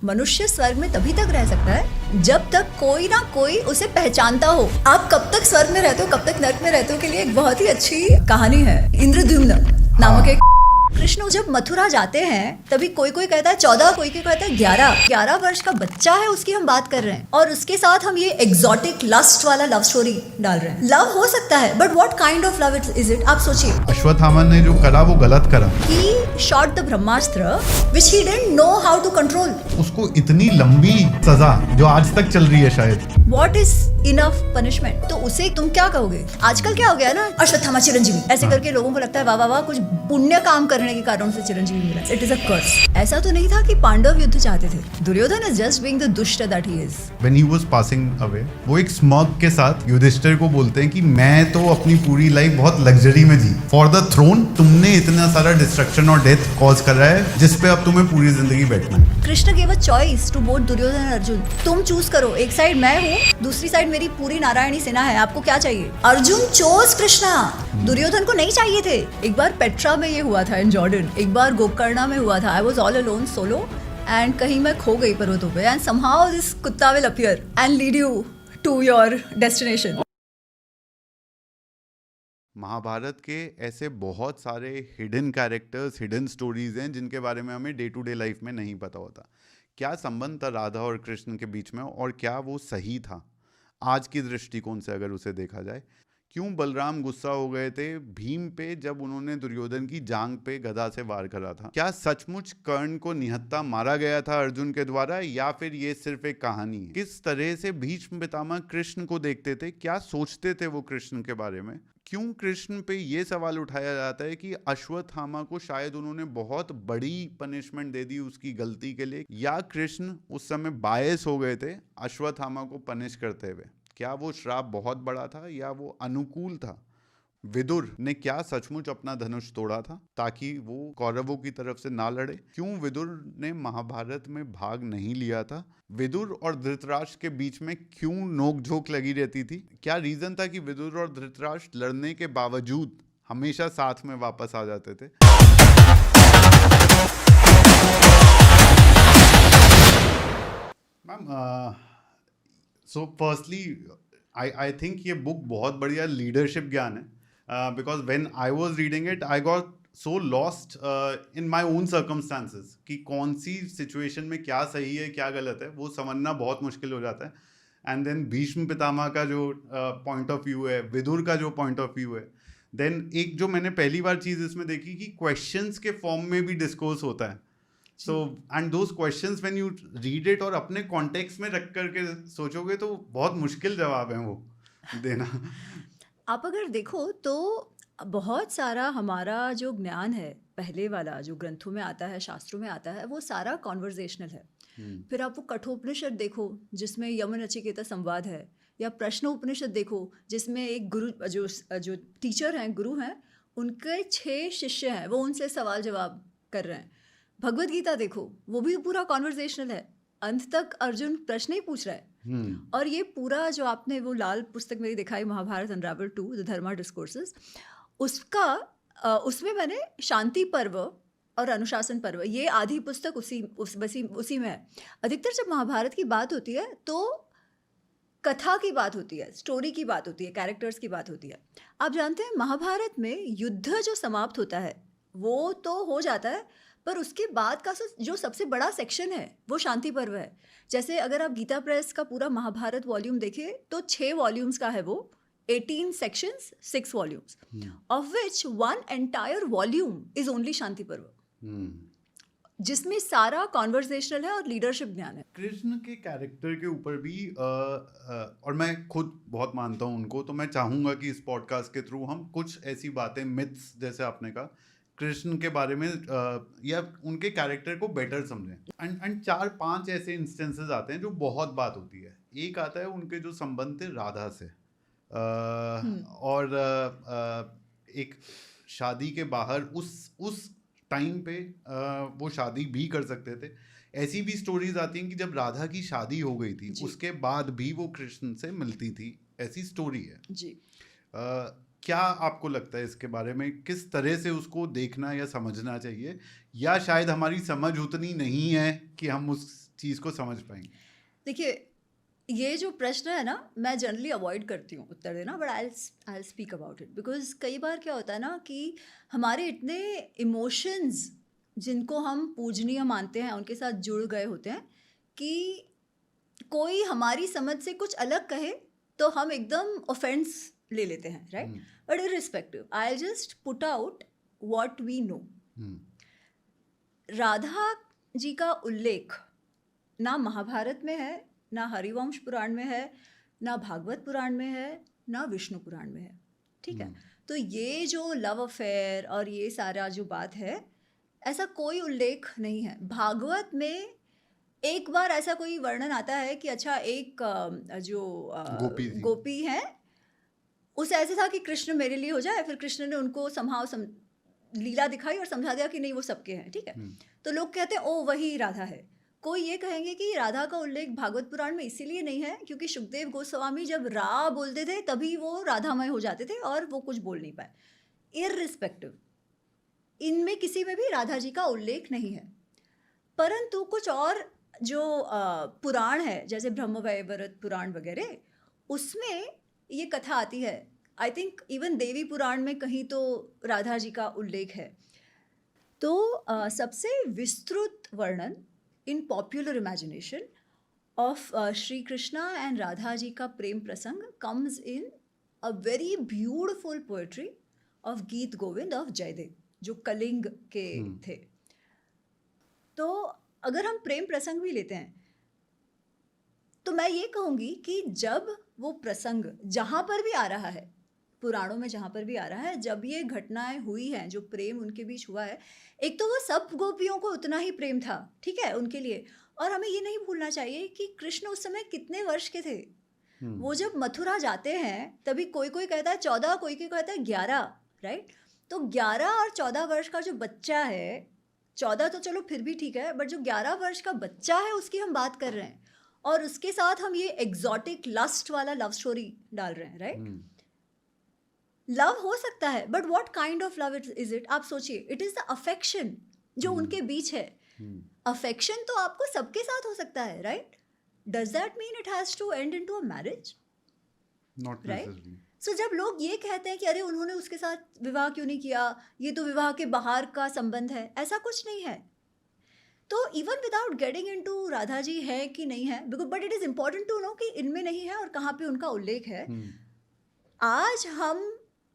मनुष्य स्वर्ग में तभी तक रह सकता है जब तक कोई ना कोई उसे पहचानता हो। आप कब तक स्वर्ग में रहते हो, कब तक नरक में रहते हो के लिए एक बहुत ही अच्छी कहानी है, इंद्रद्युम्न नामक एक। कृष्ण जब मथुरा जाते हैं तभी कोई कोई कहता है 14, कोई कोई कहता है 11 वर्ष का बच्चा है, उसकी हम बात कर रहे हैं, और उसके साथ हम ये एग्जॉटिक लस्ट वाला लव स्टोरी डाल रहे हैं। लव हो सकता है but what kind of love is it, आप सोचिए। अश्वत्थामा ने जो करा वो गलत करा। He shot the Brahmastra which he didn't know how to control. उसको इतनी लंबी सजा जो आज तक चल रही है शायद। What is enough punishment? तो उसे तुम क्या कहोगे? आजकल क्या हो गया ना, अश्वत्थामा चिरंजीवी ऐसे करके लोगों को लगता है वाह वाह वाह, कुछ पुण्य काम करने के कारण से चिरंजीवी मिला। It is a curse. ऐसा तो नहीं था कि पांडव युद्ध चाहते थे। Duryodhan is just being the दुष्ट that he is. When he was passing away, वो एक स्मग के साथ युधिष्ठिर को बोलते हैं कि मैं तो अपनी पूरी लाइफ बहुत लग्जरी में जी, फॉर द थ्रोन तुमने इतना सारा डिस्ट्रक्शन और डेथ कॉज कर रहा है जिस पे अब तुम्हें पूरी जिंदगी बैठना है। Krishna gave a choice to both Duryodhan और अर्जुन। तुम चूज करो, एक साइड मैं हूँ, दूसरी साइड मेरी पूरी नारायणी सेना है, आपको क्या चाहिए? अर्जुन चोज कृष्णा, दुर्योधन को नहीं चाहिए थे। एक बार पेट्रा में ये हुआ था इन जॉर्डन, एक बार गोकर्णा में हुआ था। I was all alone solo and कहीं मैं खो गई पर्वतों पे, एंड समहाउ दिस कुत्ता will appear and lead you to your destination. Mahabharata के ऐसे बहुत सारे हिडन कैरेक्टर्स, हिडन स्टोरीज हैं जिनके बारे में हमें डे टू डे लाइफ में नहीं पता होता। क्या संबंध था राधा और कृष्ण के बीच में, और क्या वो सही था आज की दृष्टिकोण से अगर उसे देखा जाए? क्यों बलराम गुस्सा हो गए थे भीम पे जब उन्होंने दुर्योधन की जांग पे गदा से वार करा था? क्या सचमुच कर्ण को निहत्था मारा गया था अर्जुन के द्वारा, या फिर ये सिर्फ एक कहानी है? किस तरह से भीष्म पितामह कृष्ण को देखते थे, क्या सोचते थे वो कृष्ण के बारे में? क्यों कृष्ण पे ये सवाल उठाया जाता है कि अश्वत्थामा को शायद उन्होंने बहुत बड़ी पनिशमेंट दे दी उसकी गलती के लिए, या कृष्ण उस समय बायस हो गए थे अश्वत्थामा को पनिश करते हुए? क्या वो श्राप बहुत बड़ा था या वो अनुकूल था? विदुर ने क्या सचमुच अपना धनुष तोड़ा था ताकि वो कौरवों की तरफ से ना लड़े? क्यों विदुर ने महाभारत में भाग नहीं लिया था? विदुर और धृतराष्ट्र के बीच में क्यों नोकझोंक लगी रहती थी? क्या रीजन था कि विदुर और धृतराष्ट्र लड़ने के बावजूद हमेशा साथ में वापस आ जाते थे? Ma'am, so firstly I think ये बुक बहुत बढ़िया लीडरशिप ज्ञान है, because when I was reading it I got so lost in my own circumstances कि कौन सी सिचुएशन में क्या सही है क्या गलत है वो समझना बहुत मुश्किल हो जाता है। एंड देन भीष्म पितामह का जो पॉइंट ऑफ व्यू है, विदुर का जो पॉइंट ऑफ व्यू है, देन एक जो मैंने पहली बार चीज़ इसमें देखी कि क्वेश्चंस के फॉर्म में भी डिस्कोर्स होता है। So and those questions when you read it और अपने कॉन्टेक्स्ट में रख करके सोचोगे तो बहुत मुश्किल जवाब है वो देना। आप अगर देखो तो बहुत सारा हमारा जो ज्ञान है पहले वाला जो ग्रंथों में आता है, शास्त्रों में आता है, वो सारा कॉन्वर्जेशनल है। फिर आप वो कठोपनिषद देखो जिसमें यम नचिकेता संवाद है, या प्रश्न उपनिषद देखो जिसमें एक गुरु जो टीचर हैं, गुरु हैं, उनके 6 शिष्य हैं, वो उनसे सवाल जवाब कर रहे हैं। भगवत गीता देखो, वो भी पूरा कॉन्वर्जेशनल है, अंत तक अर्जुन प्रश्न ही पूछ रहा है। और ये पूरा जो आपने वो लाल पुस्तक मेरी दिखाई, Mahabharata unravelled 2 the dharma discourses, उसमें मैंने शांति पर्व और अनुशासन पर्व, ये आधी पुस्तक उसी में है। अधिकतर जब महाभारत की बात होती है तो कथा की बात होती है, स्टोरी की बात होती है, कैरेक्टर्स की बात होती है। आप जानते हैं महाभारत में युद्ध जो समाप्त होता है वो तो हो जाता है, पर उसके बाद का जो सबसे बड़ा सेक्शन है वो शांति पर्व है। जैसे अगर आप गीता प्रेस का पूरा महाभारत वॉल्यूम देखें तो 6 वॉल्यूम्स का है वो, 18 sections, 6 volumes, of which 1 entire volume is only Shanti Parva, जिसमें सारा कॉन्वर्सेशनल है और लीडरशिप ज्ञान है। कृष्ण के कैरेक्टर के ऊपर भी और मैं खुद बहुत मानता हूँ उनको, तो मैं चाहूँगा कि इस पॉडकास्ट के थ्रू हम कुछ ऐसी बातें, मिथ्स जैसे आपने कहा, कृष्ण के बारे में या उनके कैरेक्टर को बेटर समझें। एंड 4-5 ऐसे इंस्टेंसेस आते हैं जो बहुत बात होती है। एक आता है उनके जो संबंध थे राधा से, और एक शादी के बाहर उस टाइम पे वो शादी भी कर सकते थे। ऐसी भी स्टोरीज आती हैं कि जब राधा की शादी हो गई थी उसके बाद भी वो कृष्ण से मिलती थी, ऐसी स्टोरी है जी। क्या आपको लगता है इसके बारे में, किस तरह से उसको देखना या समझना चाहिए, या शायद हमारी समझ उतनी नहीं है कि हम उस चीज को समझ पाएंगे? देखिए, ये जो प्रश्न है ना, मैं जनरली अवॉइड करती हूँ उत्तर देना, but I speak about it because कई बार क्या होता है ना कि हमारे इतने इमोशंस जिनको हम पूजनीय मानते हैं उनके साथ जुड़ गए होते हैं कि कोई हमारी समझ से कुछ अलग कहे तो हम एकदम ऑफेंस ले लेते हैं, right? But irrespective, I just put out what we know. Radha ji का उल्लेख ना महाभारत में है, ना हरिवंश पुराण में है, ना भागवत पुराण में है, ना विष्णु पुराण में है, ठीक है? तो ये जो लव अफेयर और ये सारा जो बात है, ऐसा कोई उल्लेख नहीं है. भागवत में एक बार ऐसा कोई वर्णन आता है कि अच्छा एक जो गोपी है, उसे ऐसे था कि कृष्ण मेरे लिए हो जाए, फिर कृष्ण ने उनको लीला दिखाई और समझा दिया कि नहीं वो सबके हैं, ठीक है? तो लोग कहते हैं ओ वही राधा है. कोई ये कहेंगे कि राधा का उल्लेख भागवत पुराण में इसीलिए नहीं है क्योंकि सुखदेव गोस्वामी जब रा बोलते थे तभी वो राधामय हो जाते थे और वो कुछ बोल नहीं पाए. इररिस्पेक्टिव, इनमें किसी में भी राधा जी का उल्लेख नहीं है. परंतु कुछ और जो पुराण है जैसे ब्रह्मवैवर्त पुराण वगैरह, उसमें ये कथा आती है. आई थिंक इवन देवी पुराण में कहीं तो राधा जी का उल्लेख है. तो सबसे विस्तृत वर्णन in popular imagination of Shri Krishna and Radha ji का प्रेम प्रसंग comes in a very beautiful poetry of Geet Govind of Jaydev, जो कलिंग के थे. तो अगर हम प्रेम प्रसंग भी लेते हैं तो मैं ये कहूँगी कि जब वो प्रसंग जहाँ पर भी आ रहा है, पुराणों में जहाँ पर भी आ रहा है, जब ये घटनाएं हुई हैं, जो प्रेम उनके बीच हुआ है, एक तो वो सब गोपियों को उतना ही प्रेम था, ठीक है, उनके लिए. और हमें ये नहीं भूलना चाहिए कि कृष्ण उस समय कितने वर्ष के थे. वो जब मथुरा जाते हैं तभी कोई कोई कहता है 14, कोई कोई कहता है 11, राइट? तो 11 और 14 वर्ष का जो बच्चा है, 14 तो चलो फिर भी ठीक है, बट जो 11 वर्ष का बच्चा है उसकी हम बात कर रहे हैं, और उसके साथ हम ये एग्जॉटिक लस्ट वाला लव स्टोरी डाल रहे हैं, राइट? लव हो सकता है, but what kind of love is it? आप सोचिए, इट इज द अफेक्शन जो उनके बीच है. अफेक्शन तो आपको सबके साथ हो सकता है, right? Does that mean it has to end into a marriage? Not necessarily. So जब लोग ये कहते हैं कि अरे उन्होंने उसके साथ विवाह क्यों नहीं किया, ये तो विवाह के बाहर का संबंध है, ऐसा कुछ नहीं है. तो even without getting into Radha ji है कि नहीं है, but it is important to know कि इनमें नहीं है और कहाँ पे उनका उल्लेख है. आज हम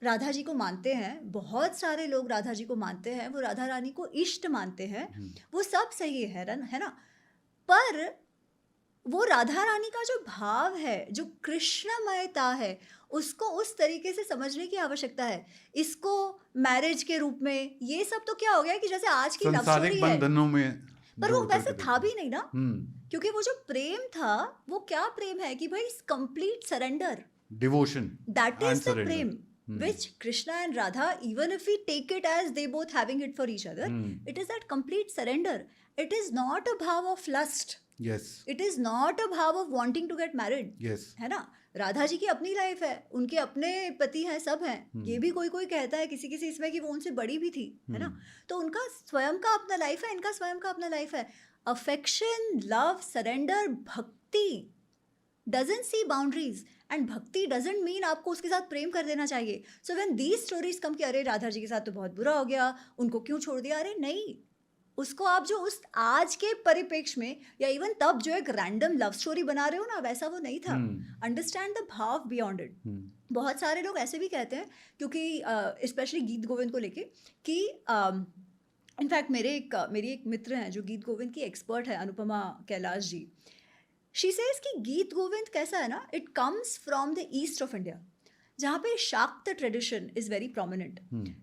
राधा जी को मानते हैं, बहुत सारे लोग राधा जी को मानते हैं, वो राधा रानी को इष्ट मानते हैं, वो सब सही है ना? पर वो राधा रानी का जो भाव है, जो कृष्णमयता है, उसको उस तरीके से समझने की आवश्यकता है. इसको मैरिज के रूप में, ये सब तो क्या हो गया कि जैसे आज की लव स्टोरी है, बंधनों में, पर वो वैसे था भी नहीं ना. क्योंकि वो जो प्रेम था, वो क्या प्रेम है कि भाई complete surrender, devotion, that is the Prem which Krishna and Radha, even if we take it as they both having it for each other, it is that complete surrender. It is not a bhav of lust. Yes. It is not a bhav of wanting to get married. Yes. है ना? राधा जी की अपनी life है, उनके अपने पति हैं, सब हैं. ये भी कोई कोई कहता है किसी किसी इसमें कि वो उनसे बड़ी भी थी, है ना? तो उनका स्वयं का अपना लाइफ है, इनका स्वयं का अपना लाइफ है. अफेक्शन, लव, सरेंडर, भक्ति doesn't see boundaries, and bhakti doesn't mean आपको उसके साथ प्रेम कर देना चाहिए. So when these stories come कि अरे राधा जी के साथ तो बहुत बुरा हो गया, उनको क्यों छोड़ दिया, अरे नहीं, उसको आप जो उस आज के परिप्रेक्ष्य में या इवन तब जो एक रैंडम लव स्टोरी बना रहे हो ना, वैसा वो नहीं था. अंडरस्टैंड द भाव बियॉन्ड इट. बहुत सारे लोग ऐसे भी कहते हैं, क्योंकि स्पेशली गीत गोविंद को लेके कि इनफैक्ट मेरी एक मित्र हैं जो गीत गोविंद की एक्सपर्ट है, अनुपमा कैलाश जी. शी सेज कि गीत गोविंद कैसा है ना, it comes from the east of India, जहाँ पे शाक्त ट्रेडिशन इज वेरी प्रोमिनेंट.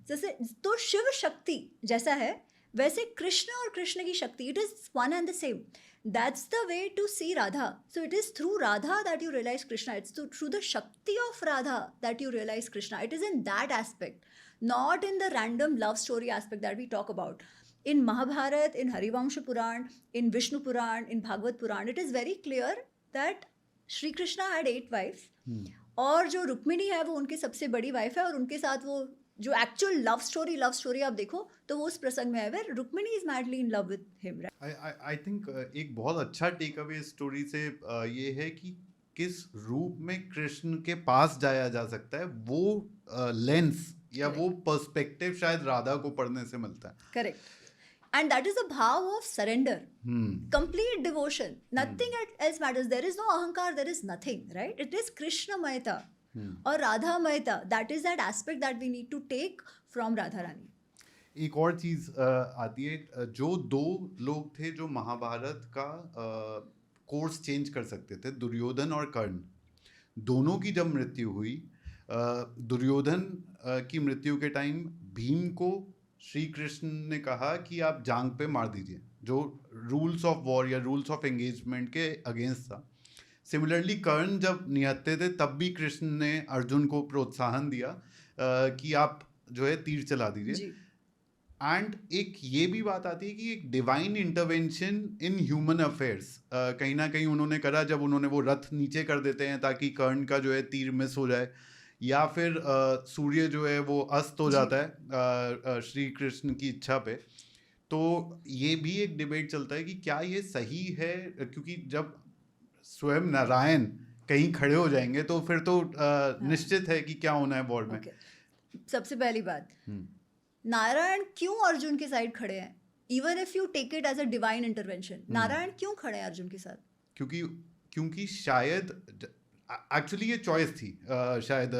जैसे तो शिव शक्ति जैसा है, वैसे कृष्ण और कृष्ण की शक्ति, it is one and the same. That's the way to see Radha. So it is through Radha that you realize Krishna. It's through the shakti of Radha that you realize Krishna. It is in that aspect, not in the random love story aspect that we talk about. In Mahabharata, in Harivansha Puran, in Vishnu Puran, in Bhagavad Puran, it is very clear that Shri Krishna had 8 wives. और जो रुक्मिणी है वो उनकी सबसे बड़ी wife है, और उनके साथ वो जो एक्चुअल लव स्टोरी आप देखो तो वो उस प्रसंग में है where Rukmini is madly in love with him, right? I think एक बहुत अच्छा टेक अवे इस स्टोरी से ये है कि किस रूप में कृष्ण के पास जाया जा सकता है, वो लेंस या वो पर्सपेक्टिव शायद राधा को पढ़ने से मिलता है. Correct. And that is a bhav of surrender, complete devotion. Nothing else matters. There is no ahankar, there is nothing, right? It is Krishna Mayata or Radha Mayata. That is that aspect that we need to take from Radha Rani. एक और चीज आती है, जो दो लोग थे जो महाभारत का कोर्स चेंज कर सकते थे, दुर्योधन और कर्ण, दोनों की जब मृत्यु हुई, दुर्योधन की मृत्यु के टाइम भीम को श्री कृष्ण ने कहा कि आप जांग पे मार दीजिए, जो रूल्स ऑफ वॉर या रूल्स ऑफ एंगेजमेंट के अगेंस्ट था. सिमिलरली कर्ण जब निहत्ते थे तब भी कृष्ण ने अर्जुन को प्रोत्साहन दिया कि आप जो है तीर चला दीजिए. एंड एक ये भी बात आती है कि एक divine intervention in human affairs कहीं ना कहीं उन्होंने करा, जब उन्होंने वो रथ नीचे कर देते हैं ताकि कर्ण का जो है तीर मिस हो जाए, या फिर सूर्य जो है वो अस्त हो जाता है श्री कृष्ण की इच्छा पे. तो ये भी एक डिबेट चलता है कि क्या ये सही है, क्योंकि जब स्वयं नारायण कहीं खड़े हो जाएंगे तो फिर तो निश्चित है कि क्या होना है वॉर में. सबसे पहली बात, नारायण क्यों अर्जुन के साइड खड़े हैं? Even if you take it as a divine intervention, Narayan क्यों खड़े हैं अर्जुन के साथ? क्योंकि शायद एक्चुअली ये चॉइस थी शायद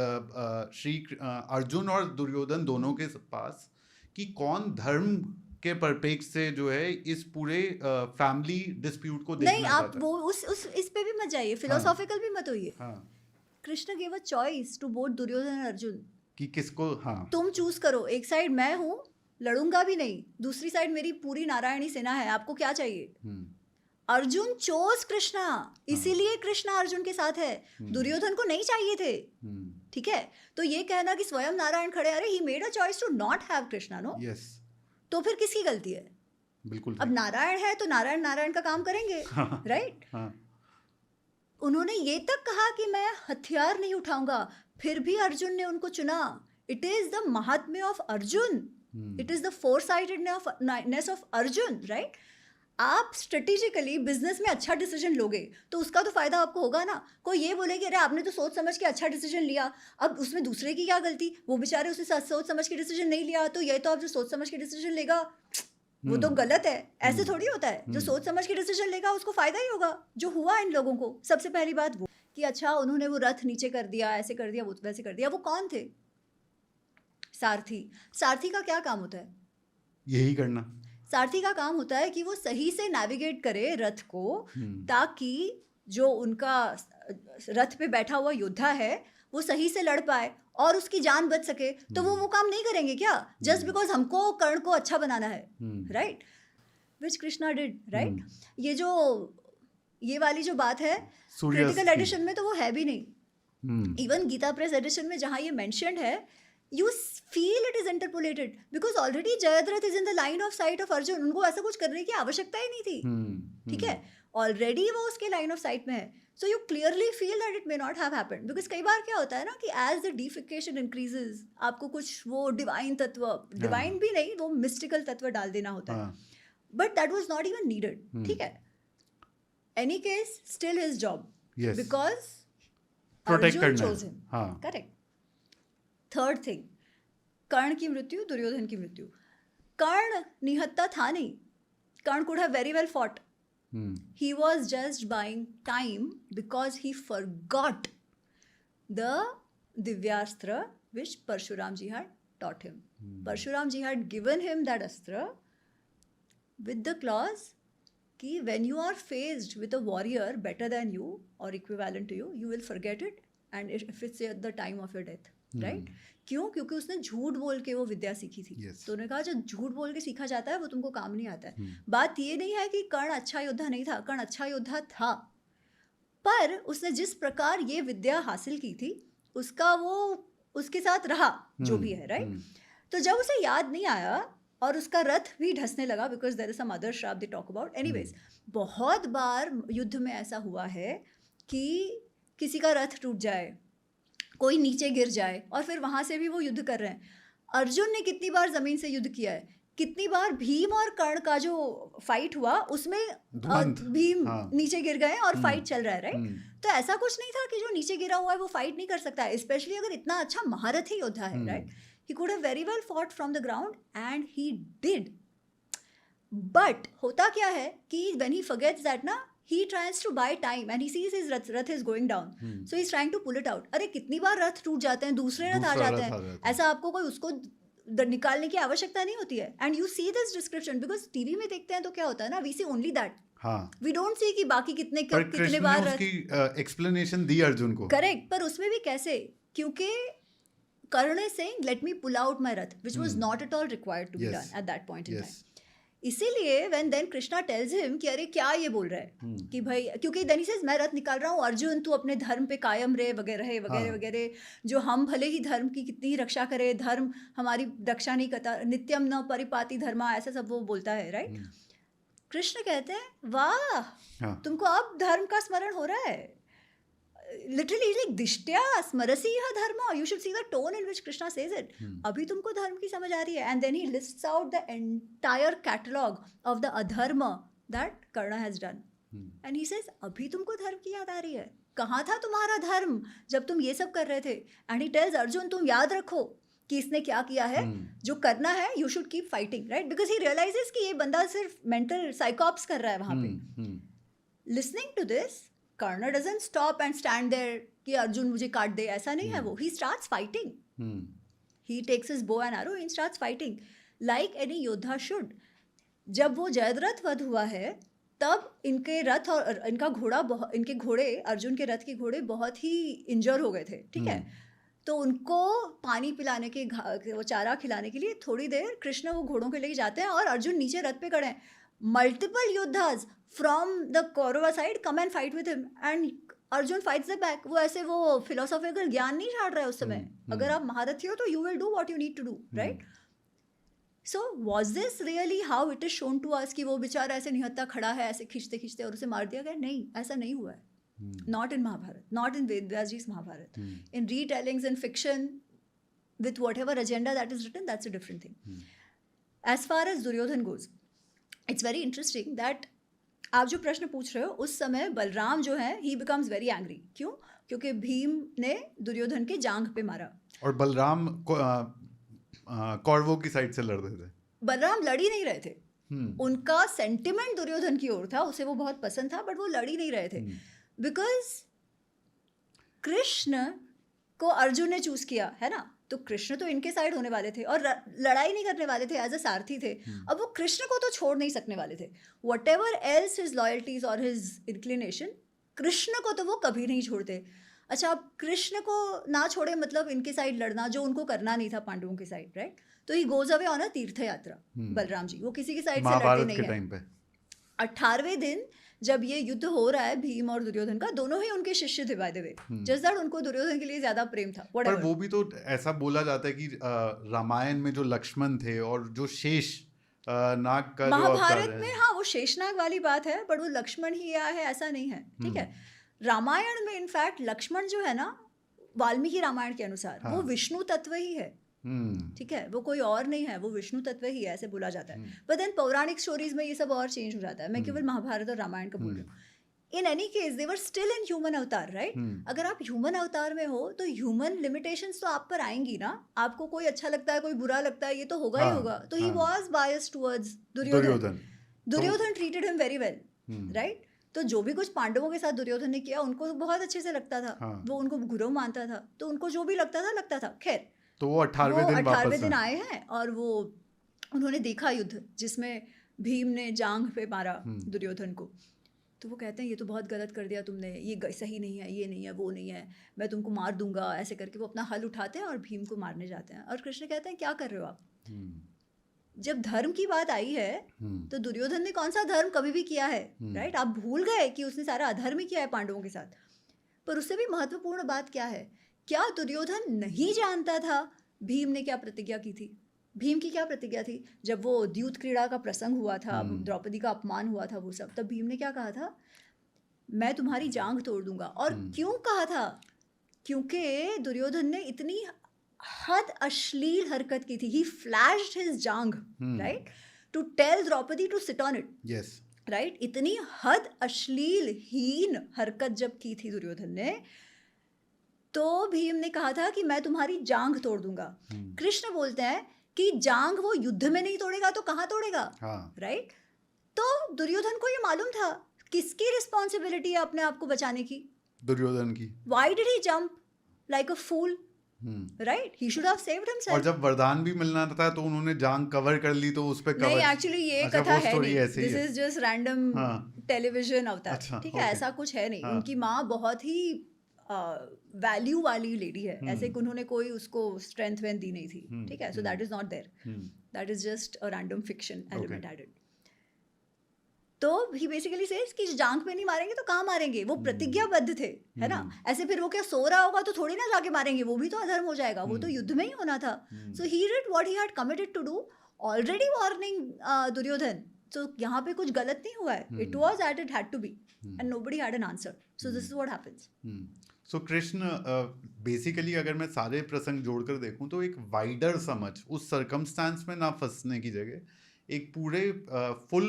श्री अर्जुन और दुर्योधन दोनों के पास कि कौन धर्म के परिप्रेक्ष्य से जो है इस पूरे फैमिली डिस्प्यूट को देखना चाहता है. नहीं, आप वो उस इस पे भी मत जाइए, फिलोसॉफिकल भी मत होइए. Krishna give a choice to both Duryodhan और अर्जुन कि किसको, तुम चूज करो. एक साइड मैं हूँ, लड़ूंगा भी नहीं, दूसरी साइड मेरी पूरी नारायणी सेना है, आपको क्या चाहिए? अर्जुन चोज कृष्णा, इसीलिए कृष्णा अर्जुन के साथ है. दुर्योधन को नहीं चाहिए थे. ठीक है, तो ये कहना कि स्वयं नारायण खड़े, अरे he made a choice to not have Krishna, no, तो फिर किसकी गलती है? बिल्कुल. अब नारायण है तो नारायण का काम करेंगे, राइट? उन्होंने ये तक कहा कि मैं हथियार नहीं उठाऊंगा, फिर भी अर्जुन ने उनको चुना. It is the mahatmya of Arjun, it is the foresightedness of Arjun, right? आप स्ट्रेटेजिकली बिजनेस में अच्छा डिसीजन लोगे तो उसका तो फायदा आपको होगा ना. कोई ये बोले कि अरे आपने तो सोच समझ के अच्छा डिसीजन लिया, अब उसमें दूसरे की क्या गलती, वो बेचारे उसे सोच समझ के डिसीजन नहीं लिया, तो ये तो आप जो सोच समझ के डिसीजन लेगा वो तो गलत है. ऐसे थोड़ी होता है. जो सोच समझ के डिसीजन लेगा उसको फायदा ही होगा, जो हुआ इन लोगों को. सबसे पहली बात वो कि अच्छा उन्होंने वो रथ नीचे कर दिया, ऐसे कर दिया, वो वैसे कर दिया. वो कौन थे? सारथी. सारथी का क्या काम होता है? यही करना. सारथी का काम होता है कि वो सही से नेविगेट करे रथ को, ताकि जो उनका रथ पे बैठा हुआ योद्धा है वो सही से लड़ पाए और उसकी जान बच सके. तो वो काम नहीं करेंगे क्या, जस्ट बिकॉज हमको कर्ण को अच्छा बनाना है, right? Which Krishna did, right? ये वाली जो बात है क्रिटिकल एडिशन में तो वो है भी नहीं. इवन गीता प्रेस एडिशन में जहाँ ये मेंशन्ड है, you feel it is interpolated because already Jayadratha is in the line of sight of Arjun. उनको ऐसा कुछ करने की आवश्यकता ही नहीं थी. ठीक है, ऑलरेडी वो उसके लाइन ऑफ साइट में है. So you clearly feel that it may not have happened because कई बार क्या होता है ना कि as the deification increases आपको कुछ वो डिवाइन तत्व, डिवाइन भी नहीं, वो मिस्टिकल तत्व डाल देना होता है. But that was not even needed. ठीक है, any case still his job. Yes. Because Arjun chose him. Correct. Third thing, Karna की मृत्यु, दुर्योधन की मृत्यु. कर्ण निहत्ता था नहीं. Karna could have very well fought. He was just buying time because he forgot the Divyastra which Parshuram ji had taught him. Parshuram ji had given him that astra with the clause कि when you are faced with a warrior better than you or equivalent to you, you will forget it and if it's at the time of your death. Right? क्यों? क्योंकि उसने झूठ बोल के वो विद्या सीखी थी. तो उन्होंने कहा जो झूठ बोल के सीखा जाता है वो तुमको काम नहीं आता है. बात ये नहीं है कि कर्ण अच्छा योद्धा नहीं था, कर्ण अच्छा योद्धा था, पर उसने जिस प्रकार ये विद्या हासिल की थी उसका वो उसके साथ रहा, जो भी है, राइट? तो जब उसे याद नहीं आया और उसका रथ भी ढसने लगा, because there is some other श्राप दे टॉक अबाउट. एनीवेज, बहुत बार युद्ध में ऐसा हुआ है कि किसी का रथ टूट जाए, कोई नीचे गिर जाए और फिर वहाँ से भी वो युद्ध कर रहे हैं. अर्जुन ने कितनी बार जमीन से युद्ध किया है, कितनी बार भीम और कर्ण का जो फाइट हुआ उसमें ध्वंत, भीम हाँ। नीचे गिर गए और फाइट चल रहा है, राइट? हम्म, तो ऐसा कुछ नहीं था कि जो नीचे गिरा हुआ है वो फाइट नहीं कर सकता है, स्पेशली अगर इतना अच्छा महारथी योद्धा है, right? He could have very well fought from the ground and he did. But होता क्या है कि when he forgets that ना, he tries to buy time and he sees his Rath is going down, so he's trying to pull it out. अरे कितनी बार रथ टूट जाते हैं, दूसरे रथ आ दूसरा जाते रथ आ हैं, जाता है। ऐसा आपको कोई उसको निकालने की आवश्यकता नहीं होती है. And you see this description because TV में देखते हैं तो क्या होता है ना, वी सी ओनली दैट, हाँ, वी डोंट सी कि बाकी कितने पर कितने कृष्ण ने बार रथ. उसकी एक्सप्लेनेशन दी अर्जुन को। करेक्ट, पर उसमें भी कैसे, क्योंकि Karna is saying let me pull out my rath which was not at all required to be Yes. Done at that point in Yes. Time. इसीलिए when then Krishna tells him कि अरे क्या ये बोल रहा है कि भाई, क्योंकि देन ही सेज मैं रथ निकाल रहा हूँ, अर्जुन तू अपने धर्म पे कायम रहे वगैरह वगैरह हाँ। वगैरह, जो हम भले ही धर्म की कितनी ही रक्षा करे, धर्म हमारी रक्षा नहीं करता, नित्यम न परिपाति धर्मा, ऐसा सब वो बोलता है, राइट? कृष्ण कहते हैं वाह, हाँ, तुमको अब धर्म का स्मरण हो रहा है. लिटरली लाइक दिष्टया स्मरसी यह धर्म, you should see the tone in which Krishna says it. अभी तुमको धर्म की समझ आ रही है. And then he lists out the entire catalogue of the adharma that Karna has done and he says अभी तुमको धर्म की याद आ रही है, कहाँ था तुम्हारा धर्म जब तुम ये सब कर रहे थे? एंड ही टेल्स अर्जुन तुम याद रखो कि इसने क्या किया है, जो करना है you should keep fighting, right? Because he realises कि ये बंदा सिर्फ मेंटल साइकोप्स कर रहा है वहां पे. Listening to this, Karna doesn't stop and stand there कि अर्जुन मुझे काट दे, ऐसा नहीं है वो. He starts fighting. He takes his bow and arrow and starts fighting like any योद्धा should. जब वो जयद्रथ वध हुआ है तब इनके रथ और इनका घोड़ा, इनके घोड़े, अर्जुन के रथ के घोड़े बहुत ही इंजर हो गए थे, ठीक है? तो उनको पानी पिलाने के, वो चारा खिलाने के लिए थोड़ी देर कृष्ण वो घोड़ों के लेके जाते हैं और अर्जुन नीचे रथ पे खड़े हैं. Multiple योद्धास from the Kaurava side come and fight with him and Arjun fights the back. वो ऐसे वो फिलोसॉफिकल ज्ञान नहीं झाड़ रहा है उस समय. अगर आप महारथी हो तो you will do what you need to do, right? So was this really how it is shown to us कि वो बेचारा ऐसे निहत्था खड़ा है ऐसे खींचते खींचते और उसे मार दिया गया? नहीं, ऐसा नहीं हुआ है. Not in Mahabharat, not in Ved Vyas ji's Mahabharat. In retellings, in fiction, with whatever agenda that is written, that's a different thing. As far as Duryodhan goes, it's very interesting that आप जो प्रश्न पूछ रहे हो, उस समय बलराम जो है he becomes very angry. क्यों? क्योंकि भीम ने दुर्योधन के जांघ पे मारा. और बलराम कौरवों की साइड से लड़ रहे थे. बलराम लड़ ही नहीं रहे थे. उनका सेंटिमेंट दुर्योधन की ओर था, उसे वो बहुत पसंद था, बट वो लड़ ही नहीं रहे थे. बिकॉज कृष्ण को अर्जुन ने चूज किया है ना, तो कृष्ण तो इनके साइड होने वाले थे और लड़ाई नहीं करने वाले थे, एज अ सारथी थे. अब वो कृष्ण को तो छोड़ नहीं सकने वाले थे. What ever else his loyalties और हिज इंक्लिनेशन, कृष्ण को तो वो कभी नहीं छोड़ते. अच्छा, अब कृष्ण को ना छोड़े मतलब इनके साइड लड़ना, जो उनको करना नहीं था पांडवों के साइड, राइट? तो he goes away on a तीर्थ यात्रा. बलराम जी वो किसी की साइड से लड़ते नहीं है. 18वें दिन जब ये युद्ध हो रहा है भीम और दुर्योधन का, दोनों ही उनके शिष्य थे by the way, just that उनको दुर्योधन के लिए ज्यादा प्रेम था. पर वो भी तो ऐसा बोला जाता है कि रामायण में जो लक्ष्मण थे और जो शेष नाग का महाभारत में, हाँ वो शेषनाग वाली बात है, बट वो लक्ष्मण ही आया है ऐसा नहीं है, ठीक है? रामायण में इनफैक्ट लक्ष्मण जो है ना, वाल्मीकि रामायण के अनुसार वो विष्णु तत्व ही है, ठीक है? वो कोई और नहीं है, वो विष्णु तत्व ही है, ऐसे बोला जाता है. पर देन पौराणिक स्टोरीज में ये सब और चेंज हो जाता है. मैं केवल महाभारत और रामायण का बोल रही हूँ. In any case they were still in human अवतार, राइट? अगर आप ह्यूमन अवतार में हो तो ह्यूमन लिमिटेशंस तो आप पर आएंगी ना. आपको कोई अच्छा लगता है, कोई बुरा लगता है, ये तो होगा ही होगा. तो he was biased towards Duryodhan. Duryodhan treated him very well, right? तो जो भी कुछ पांडवों के साथ दुर्योधन ने किया उनको बहुत अच्छे से लगता था. वो उनको गुरु मानता था, तो उनको जो भी लगता था. खैर, तो वो 18वें दिन आए हैं और वो उन्होंने देखा युद्ध जिसमें भीम ने जांघ पे मारा दुर्योधन को. तो वो कहते हैं ये तो बहुत गलत कर दिया तुमने, ये सही नहीं है, ये नहीं है, वो नहीं है, मैं तुमको मार दूंगा, ऐसे करके वो अपना हल उठाते हैं और भीम को मारने जाते हैं. और कृष्ण कहते हैं क्या कर रहे हो आप? जब धर्म की बात आई है तो दुर्योधन ने कौन सा धर्म कभी भी किया है, राइट? आप भूल गए कि उसने सारा अधर्म ही किया है पांडवों के साथ. पर उससे भी महत्वपूर्ण बात क्या है, क्या दुर्योधन नहीं जानता था भीम ने क्या प्रतिज्ञा की थी? भीम की क्या प्रतिज्ञा थी? जब वो द्यूत क्रीड़ा का प्रसंग हुआ था, द्रौपदी का अपमान हुआ था, वो सब, तब भीम ने क्या कहा था? मैं तुम्हारी जांघ तोड़ दूंगा. और क्यों कहा था? क्योंकि दुर्योधन ने इतनी हद अश्लील हरकत की थी. He flashed his jangh, right, to tell Draupadi to sit on it, yes right. इतनी हद अश्लील हीन हरकत जब की थी दुर्योधन ने, तो भीम ने कहा था कि मैं तुम्हारी जांघ तोड़ दूंगा. कृष्ण बोलते हैं कि जांघ वो युद्ध में नहीं तोड़ेगा तो कहाँ तोड़ेगा, हाँ राइट. तो दुर्योधन को ये मालूम था किसकी रिस्पॉन्सिबिलिटी है अपने आप को बचाने की. दुर्योधन की. Why did he jump like a fool, right. He should have saved और हिमसेल्फ. जब वरदान भी मिलना था तो उन्होंने जांग कवर कर ली, तो उस पे नहीं, कवर. एक्चुअली ये अच्छा, कथा वो है story नहीं. ऐसे ही दिस है. इज जस्ट रैंडम हाँ. टेलीविजन अवतार. अच्छा, ठीक है, okay. ऐसा कुछ है नहीं. हाँ. उनकी माँ बहुत ही वैल्यू वाली लेडी है. ऐसे कि उन्होंने कोई उसको स्ट्रेंथ वेंथ दी नहीं थी. ठीक है, so that is not there. That is just a random fiction element added. तो ही बेसिकली सेज कि जांग पे नहीं मारेंगे तो कहाँ मारेंगे. वो प्रतिज्ञाबद्ध थे, है ना. ऐसे फिर वो क्या सो रहा होगा तो थोड़ी ना जाके मारेंगे, वो भी तो अधर्म हो जाएगा. वो तो युद्ध में ही होना था. So he did what he had committed to do, already warning Duryodhana. So यहाँ पे कुछ गलत नहीं हुआ है. It was at it had to be and nobody had an answer. So this is what happens. So Krishna basically अगर मैं सारे प्रसंग जोड़कर देखूं तो एक वाइडर समझ, उस सर्कमस्टांस में ना फंसने की जगह एक पूरे फुल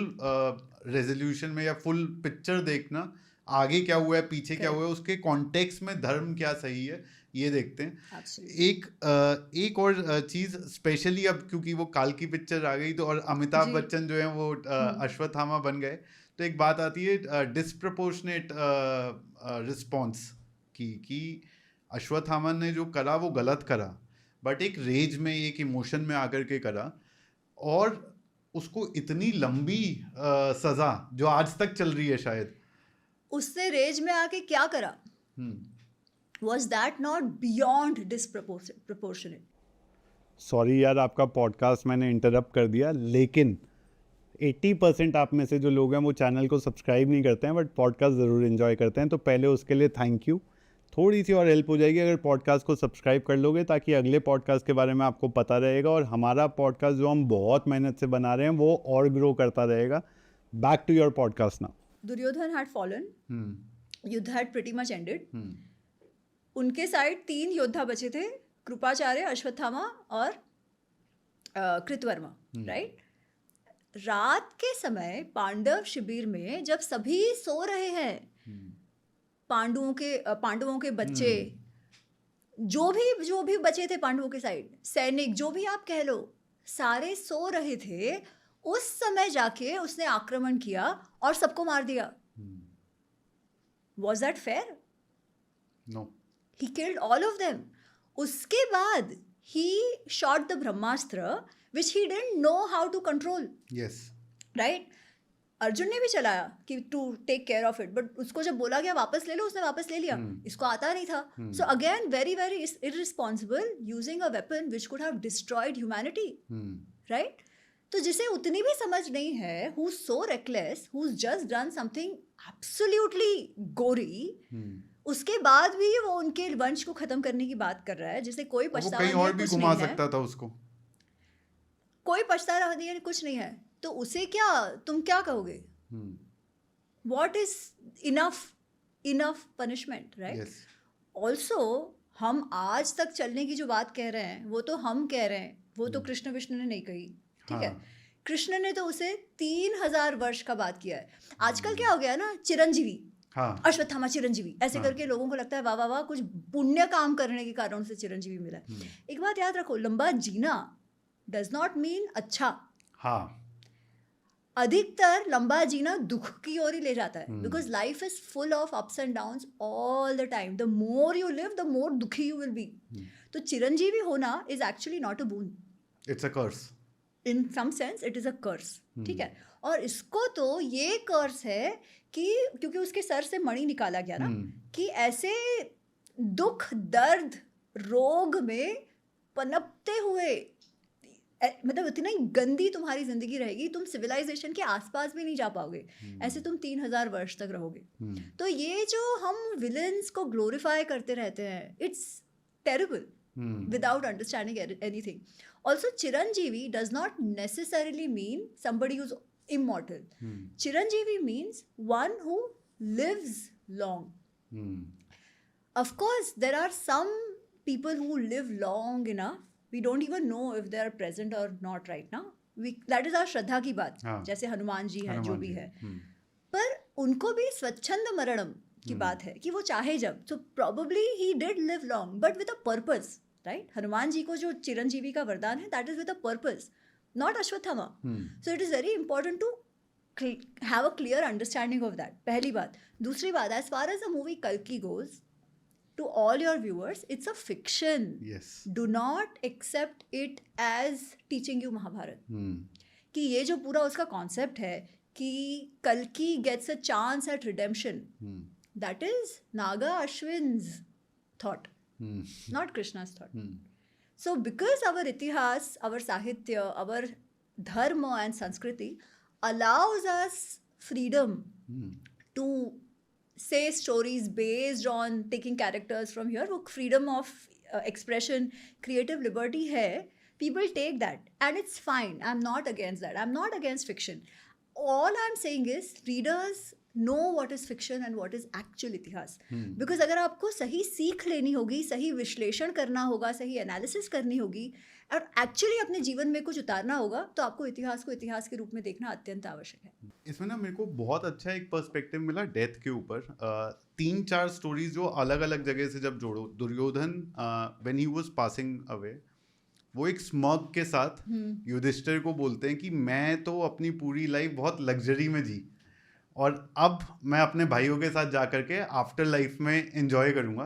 रेजोल्यूशन में या फुल पिक्चर देखना, आगे क्या हुआ है, पीछे क्या हुआ है, उसके कॉन्टेक्स्ट में धर्म क्या सही है, ये देखते हैं. एक और चीज स्पेशली अब क्योंकि वो काल की पिक्चर आ गई तो और अमिताभ बच्चन जो है वो अश्वत्थामा बन गए, तो एक बात आती है डिस्प्रपोर्शनेट रिस्पॉन्स की, कि अश्वत्थामा ने जो करा वो गलत करा, बट एक रेज में, एक इमोशन में आकर के करा, और उसको इतनी लंबी सजा जो आज तक चल रही है शायद. उसने रेज में आके क्या करा? Was that not beyond disproportionate? Sorry यार, आपका पॉडकास्ट मैंने इंटरप्ट कर दिया, लेकिन 80% आप में से जो लोग हैं वो चैनल को सब्सक्राइब नहीं करते हैं, बट पॉडकास्ट ज़रूर एंजॉय करते हैं. तो पहले उसके लिए थैंक यू. थोड़ी सी और हेल्प हो जाएगी अगर पॉडकास्ट को सब्सक्राइब कर लोगे, ताकि अगले पॉडकास्ट के बारे में आपको पता रहेगा, और हमारा पॉडकास्ट जो हम बहुत मेहनत से बना रहे हैं वो और ग्रो करता रहेगा. Back to your podcast now. Duryodhan had fallen. युद्ध had pretty much ended. उनके साइड 3 योद्धा बचे थे, कृपाचार्य, अश्वत्थामा और कृतवर्मा, राइट. रात के समय पांडव शिविर में जब सभी सो रहे हैं, पांडवों के बच्चे, जो भी बचे थे पांडवों के साइड, सैनिक, जो भी आप कह लो, सारे सो रहे थे. उस समय जाके उसने आक्रमण किया और सबको मार दिया. Was that fair? No. He killed all of them. उसके बाद he shot the Brahmastra which he didn't know how to control. Yes. Right? Arjun ने भी चलाया कि to take care of it, but उसको जब बोला गया वापस ले लो, उसने वापस ले लिया. इसको आता नहीं था. So again very very irresponsible using a weapon which could have destroyed humanity, right. तो जिसे उतनी भी समझ नहीं है, who is so reckless, who is just done something absolutely गोरी, उसके बाद भी वो उनके वंश को खत्म करने की बात कर रहा है, जिसे कोई पछतावा नहीं है, और भी घुमा सकता था उसको. कोई पछतावा नहीं है, कुछ नहीं है. तो उसे क्या, तुम क्या कहोगे? What is enough punishment, right? Yes. Also, हम आज तक चलने की जो बात कह रहे हैं, वो तो हम कह रहे हैं, वो तो कृष्ण विष्णु ने नहीं कही. ठीक है, कृष्ण ने तो उसे 3000 वर्ष का बात किया है. आजकल क्या हो गया ना, चिरंजीवी, अश्वत्थामा चिरंजीवी, ऐसे करके लोगों को लगता है वाह वाह वाह, कुछ पुण्य काम करने के कारण से चिरंजीवी मिला है. एक बात याद रखो, लंबा जीना डज नॉट मीन अच्छा. अधिकतर लंबा जीना दुख की ओर ही ले जाता है, because life is full of ups and downs all the time. The more you live, the more dukhi you will be. तो चिरंजीवी होना is actually not a boon, it's a curse. In some sense it is a curse. ठीक है, और इसको तो ये कर्स है कि क्योंकि उसके सर से मणि निकाला गया ना, कि ऐसे दुख, दर्द, रोग में पनपते हुए, मतलब इतनी गंदी तुम्हारी जिंदगी रहेगी, तुम सिविलाइजेशन के आसपास भी नहीं जा पाओगे. ऐसे तुम 3000 वर्ष तक रहोगे. तो ये जो हम विलन्स को ग्लोरीफाई करते रहते हैं, it's terrible without understanding anything. Also, Chiranjeevi does not necessarily mean somebody who's immortal. Chiranjeevi means one who lives long. Of course, there are some people who live long enough, we don't even know if they are present or not right now. That is our श्रद्धा की बात. हाँ. जैसे हनुमान जी हैं, जो हनुमान भी जी. है, पर उनको भी स्वच्छंद मरणम की बात है कि वो चाहे जब. So probably he did live long, but with a purpose, right? Hanuman ji को जो चिरंजीवी का वरदान है, that is with a purpose, not Ashwatthama. So it is very important to have a clear understanding of that. पहली बात. दूसरी बात, as far as the movie Kalki goes, to all your viewers, it's a fiction. Yes. Do not accept it as teaching you Mahabharat. Hmm. कि ये जो पूरा उसका concept है कि कल्कि gets a chance at redemption, that is Naga Ashwin's thought, not Krishna's thought. So because our itihas, our sahitya, our dharma and sanskriti allows us freedom to say stories based on taking characters from here, वो freedom of expression, creative liberty है, people take that and it's fine. I'm not against that. I'm not against fiction. All I'm saying is readers know what is fiction and what is actual इतिहास. Because अगर आपको सही सीख लेनी होगी, सही विश्लेषण करना होगा, सही एनालिसिस करनी होगी और एक्चुअली अपने जीवन में कुछ उतारना होगा, तो आपको इतिहास को इतिहास के रूप में देखना अत्यंत आवश्यक है. इसमें ना मेरे को बहुत अच्छा एक पर्सपेक्टिव मिला डेथ के ऊपर. 3-4 स्टोरीज जो अलग अलग जगह से जब जोड़ो. Duryodhan when he was passing away, वो एक स्मग के साथ युधिष्ठिर को बोलते हैं कि मैं तो अपनी पूरी लाइफ बहुत लग्जरी में जी और अब मैं अपने भाइयों के साथ जा करके आफ्टर लाइफ में एंजॉय करूँगा.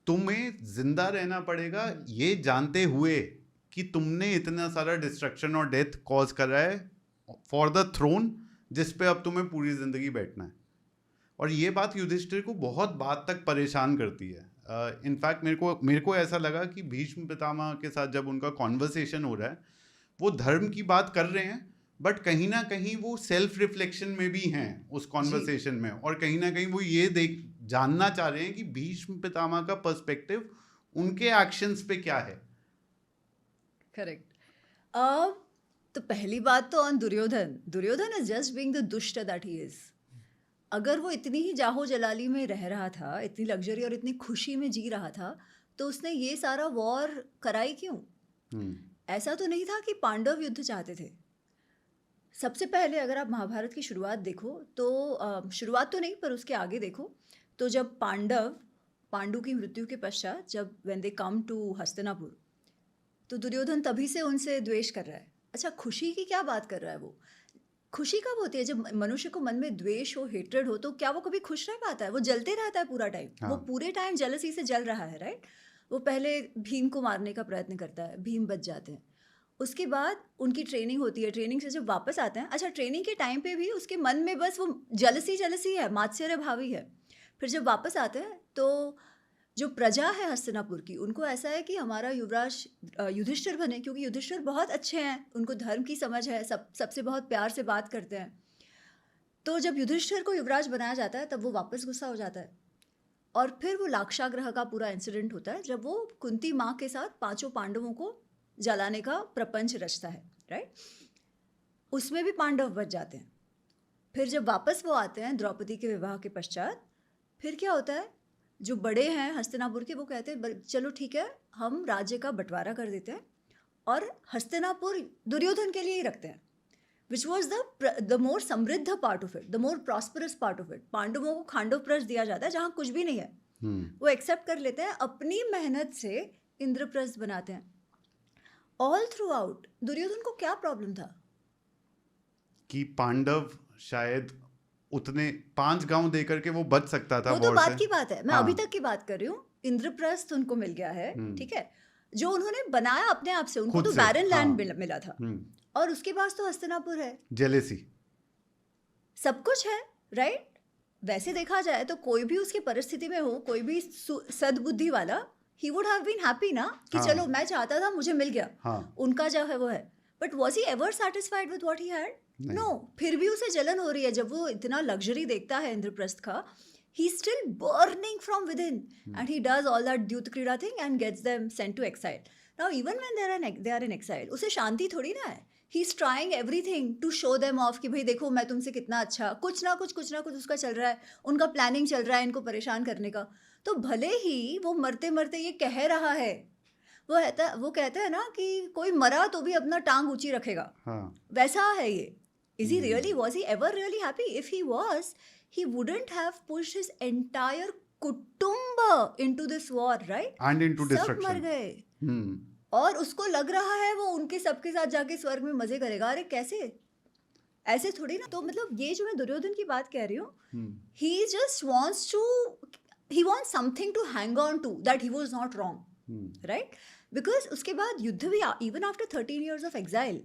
तुम्हें जिंदा रहना पड़ेगा ये जानते हुए कि तुमने इतना सारा डिस्ट्रक्शन और डेथ कॉज करा है फॉर द थ्रोन, जिस पे अब तुम्हें पूरी ज़िंदगी बैठना है. और ये बात युधिष्ठिर को बहुत बात तक परेशान करती है. इनफैक्ट मेरे को ऐसा लगा कि भीष्म पितामह के साथ जब उनका कॉन्वर्सेशन हो रहा है, वो धर्म की बात कर रहे हैं बट कहीं ना कहीं वो सेल्फ रिफ्लेक्शन में भी हैं उस कॉन्वर्सेशन में, और कहीं ना कहीं वो ये जानना चाह रहे हैं कि भीष्म पितामह का पर्सपेक्टिव उनके एक्शंस पे क्या है. करेक्ट. तो पहली बात तो on Duryodhan is just being the दुष्ट दैट ही इज. अगर वो इतनी ही जाहो जलाली में रह रहा था, इतनी लग्जरी और इतनी खुशी में जी रहा था, तो उसने ये सारा वॉर कराई क्यों? ऐसा तो नहीं था कि पांडव युद्ध चाहते थे. सबसे पहले अगर आप महाभारत की शुरुआत देखो तो शुरुआत तो नहीं पर उसके आगे देखो तो जब पांडु की मृत्यु के पश्चात जब when they come to Hastinapur, तो दुर्योधन तभी से उनसे द्वेष कर रहा है. अच्छा, खुशी की क्या बात कर रहा है वो? खुशी कब होती है? जब मनुष्य को मन में द्वेष हो, हेट्रेड हो, तो क्या वो कभी खुश रह पाता है? वो जलते रहता है पूरा टाइम. हाँ. वो पूरे टाइम जेलसी से जल रहा है, राइट? वो पहले भीम को मारने का प्रयत्न करता है, भीम बच जाते हैं. उसके बाद उनकी ट्रेनिंग होती है, ट्रेनिंग से जब वापस आते हैं, अच्छा ट्रेनिंग के टाइम पे भी उसके मन में बस वो जलसी है, मात्सर्य भावी है. फिर जब वापस आते हैं तो जो प्रजा है हस्तिनापुर की, उनको ऐसा है कि हमारा युवराज युधिष्ठिर बने, क्योंकि युधिष्ठिर बहुत अच्छे हैं, उनको धर्म की समझ है, सबसे बहुत प्यार से बात करते हैं. तो जब युधिष्ठिर को युवराज बनाया जाता है तब वो वापस गुस्सा हो जाता है. और फिर वो लाक्षागृह का पूरा इंसिडेंट होता है जब वो कुंती माँ के साथ 5 पांडवों को जलाने का प्रपंच रचता है, राइट? उसमें भी पांडव बच जाते हैं. फिर जब वापस वो आते हैं द्रौपदी के विवाह के पश्चात, फिर क्या होता है? जो बड़े हैं हस्तिनापुर के, वो कहते हैं चलो ठीक है, हम राज्य का बंटवारा कर देते हैं और हस्तिनापुर दुर्योधन के लिए ही रखते हैं, विच वॉज द मोर समृद्ध part of it, the more prosperous part of it. पांडवों को खांडवप्रस्थ दिया जाता है जहाँ कुछ भी नहीं है. वो एक्सेप्ट कर लेते हैं, अपनी मेहनत से इंद्रप्रस्थ बनाते हैं. ऑल थ्रू आउट दुर्योधन को क्या प्रॉब्लम था कि पांडव शायद उतने 5 गांव देकर के वो बच सकता था. वो तो बात की बात है, मैं हाँ. अभी तक की बात कर रही हूँ. इंद्रप्रस्थ उनको मिल गया है, ठीक है, जो उन्होंने बनाया अपने आप से. उनको तो बैरन लैंड मिला था और उसके पास तो हस्तिनापुर है, जेलेसी सब कुछ है, राइट? वैसे देखा जाए तो कोई भी उसकी परिस्थिति में हो, कोई भी सद्बुद्धि वाला, he would have been happy ना कि चलो मैं चाहता था, मुझे मिल गया. उनका जो है वो है. But was he ever satisfied with what he had? No. फिर भी उसे जलन हो रही है जब वो इतना लग्जरी देखता है इंद्रप्रस्थ का. He still burning from within and he does all that dyut krida thing and gets them sent to exile. Now even when they are in exile, उसे शांति थोड़ी ना है. He is trying everything to show them off कि भाई देखो मैं तुमसे कितना अच्छा, कुछ ना कुछ उसका चल रहा है, उनका प्लानिंग चल रहा है इनको परेशान करने का. तो भले ही वो मरते मरते ये कह रहा है, वो कहते हैं ना कि कोई मरा तो भी अपना टांग ऊंची रखेगा, हाँ वैसा है ये. Is he really, was he ever really happy? If he was, he wouldn't have pushed his entire कुटुंब into this war, right? And into सब मर डिस्ट्रक्शन. गए और उसको लग रहा है वो उनके सबके साथ जाके स्वर्ग में मजे करेगा. अरे कैसे, ऐसे थोड़ी ना. तो मतलब ये जो मैं दुर्योधन की बात कह रही हूँ, he just wants to, he wants something to hang on to, that he was not wrong, right? Because उसके बाद युद्ध भी, even after 13 years of exile,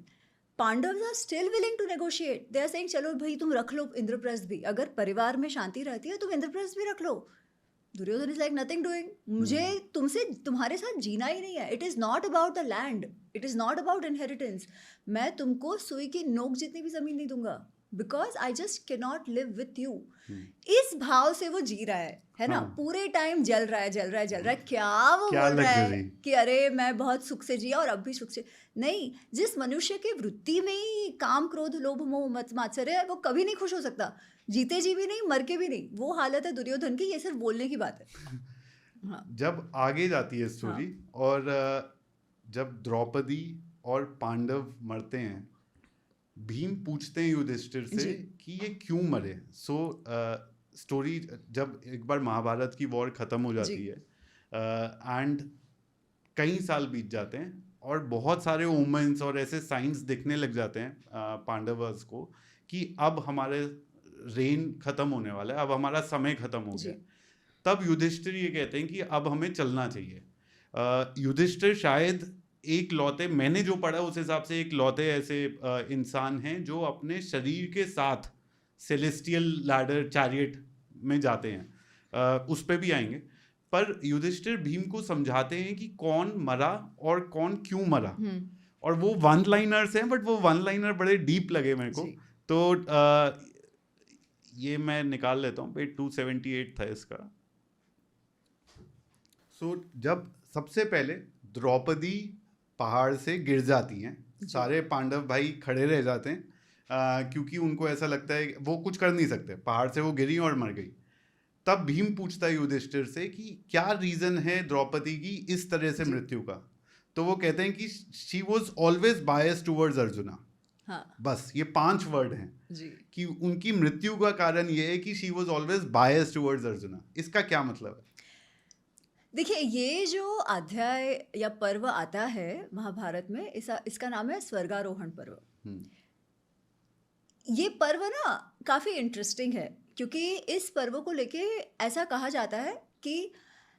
Pandav are still willing to negotiate. They are saying चलो भाई तुम रख लो इंद्रप्रस्थ भी, अगर परिवार में शांति रहती है तुम इंद्रप्रस्थ भी रख लो. Duryodhana is like nothing doing, मुझे तुमसे तुम्हारे साथ जीना ही नहीं है. It is not about the land, it is not about inheritance. मैं तुमको सुई की नोक जितनी भी जमीन नहीं दूंगा, because I just can not live with you. इस भाव से वो जी रहा है ना. पूरे टाइम जल रहा है. क्या वो क्या बोल रहा है luxury. कि अरे मैं बहुत सुख से जिया और अब भी सुख से नहीं. जिस मनुष्य के वृत्ति में ही काम क्रोध लोभ मोह मत मात्सर्य है, वो कभी नहीं खुश हो सकता, जीते जी भी नहीं, मर के भी नहीं. वो हालत है दुर्योधन की. ये सिर्फ बोलने की बात है. हाँ. जब आगे जाती है स्टोरी और जब द्रौपदी और पांडव मरते हैं, भीम पूछते हैं युधिष्ठिर से जी. कि ये क्यों मरे. सो स्टोरी जब एक बार महाभारत की वॉर खत्म हो जाती जी. है एंड कई साल बीत जाते हैं और बहुत सारे ओमेंस और ऐसे साइंस दिखने लग जाते हैं पांडवर्स को कि अब हमारे रेन खत्म होने वाला है, अब हमारा समय खत्म हो जी. गया. तब युधिष्ठिर ये कहते हैं कि अब हमें चलना चाहिए. युधिष्ठिर शायद एक लौते, मैंने जो पढ़ा उस हिसाब से एक लौते ऐसे इंसान हैं जो अपने शरीर के साथ सेलेस्टियल लैडर चैरियट में जाते हैं. उस पे भी आएंगे. पर युधिष्ठिर भीम को समझाते हैं कि कौन मरा और कौन क्यों मरा. और वो वन लाइनर्स हैं, बट वो वन लाइनर बड़े डीप लगे मेरे को. जी. तो ये मैं निकाल लेता हूँ. पेज 278 था इसका. सो जब सबसे पहले द्रौपदी पहाड़ से गिर जाती हैं, सारे पांडव भाई खड़े रह जाते हैं क्योंकि उनको ऐसा लगता है वो कुछ कर नहीं सकते, पहाड़ से वो गिरी और मर गई. तब भीम पूछता है युधिष्ठिर से कि क्या रीजन है द्रौपदी की इस तरह से मृत्यु का. तो वो कहते हैं कि she was always biased towards arjuna. हाँ. बस ये 5 वर्ड हैं जी. कि उनकी मृत्यु का कारण ये है कि she was always biased towards arjuna. इसका क्या मतलब है? देखिए, ये जो अध्याय या पर्व आता है महाभारत में, इसका नाम है स्वर्गारोहण पर्व. ये पर्व ना काफ़ी इंटरेस्टिंग है क्योंकि इस पर्व को लेके ऐसा कहा जाता है कि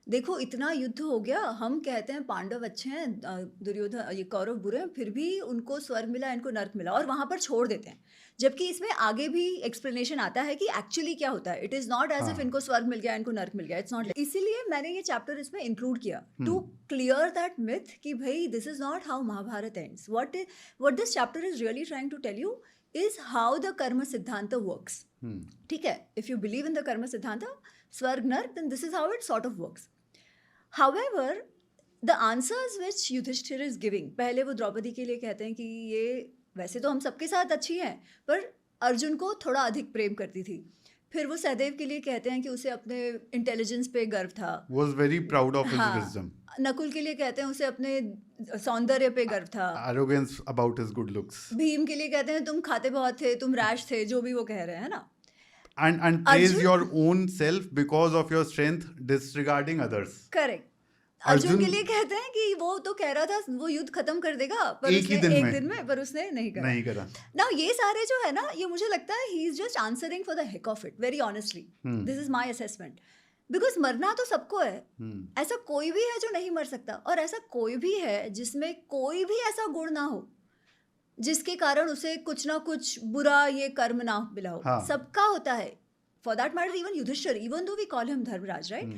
देखो इतना युद्ध हो गया, हम कहते हैं पांडव अच्छे हैं, दुर्योधन ये कौरव बुरे हैं, फिर भी उनको स्वर्ग मिला, इनको नर्क मिला, और वहाँ पर छोड़ देते हैं. जबकि इसमें आगे भी एक्सप्लेनेशन आता है कि एक्चुअली क्या होता है. It is not as if इनको स्वर्ग मिल गया, इनको नर्क मिल गया. It's not. इसीलिए मैंने ये चैप्टर इसमें इंक्लूड किया टू क्लियर दैट मिथ कि भाई this is not how Mahabharat ends. What this chapter is really trying to tell you is how the karma siddhanta works. ठीक है, if you believe in the karma siddhanta, swarg nark, then this is how it sort of works. However, the answers which Yudhishthir is giving, पहले वो द्रौपदी के लिए कहते हैं कि ये वैसे तो हम सबके साथ अच्छी हैं, पर अर्जुन को थोड़ा अधिक प्रेम करती थी. फिर वो सहदेव के लिए कहते हैं कि उसे अपने इंटेलिजेंस पे गर्व था, was very proud of his wisdom. Nakul के लिए कहते हैं उसे अपने सौंदर्य पे गर्व था, arrogance about his good looks. Bhim के लिए कहते हैं तुम खाते बहुत थे, तुम रैश थे, जो भी वो कह रहे हैं ना. And praise your own self because of your strength, disregarding others. Correct. Arjun के लिए कहते हैं कि वो तो कह रहा था वो युद्ध खत्म कर देगा, पर एक दिन में पर उसने नहीं करा. नाउ ये सारे जो है ना, ये मुझे लगता है he is just answering for the heck of it. Very honestly, this is my assessment. Because मरना तो सबको है. ऐसा कोई भी है जो नहीं मर सकता, और ऐसा कोई भी है जिसमें कोई भी ऐसा गुण ना हो जिसके कारण उसे कुछ ना कुछ बुरा ये कर्म ना मिला हो. सबका होता है. For that matter even Yudhishthir, even though we call him Dharmraj, right.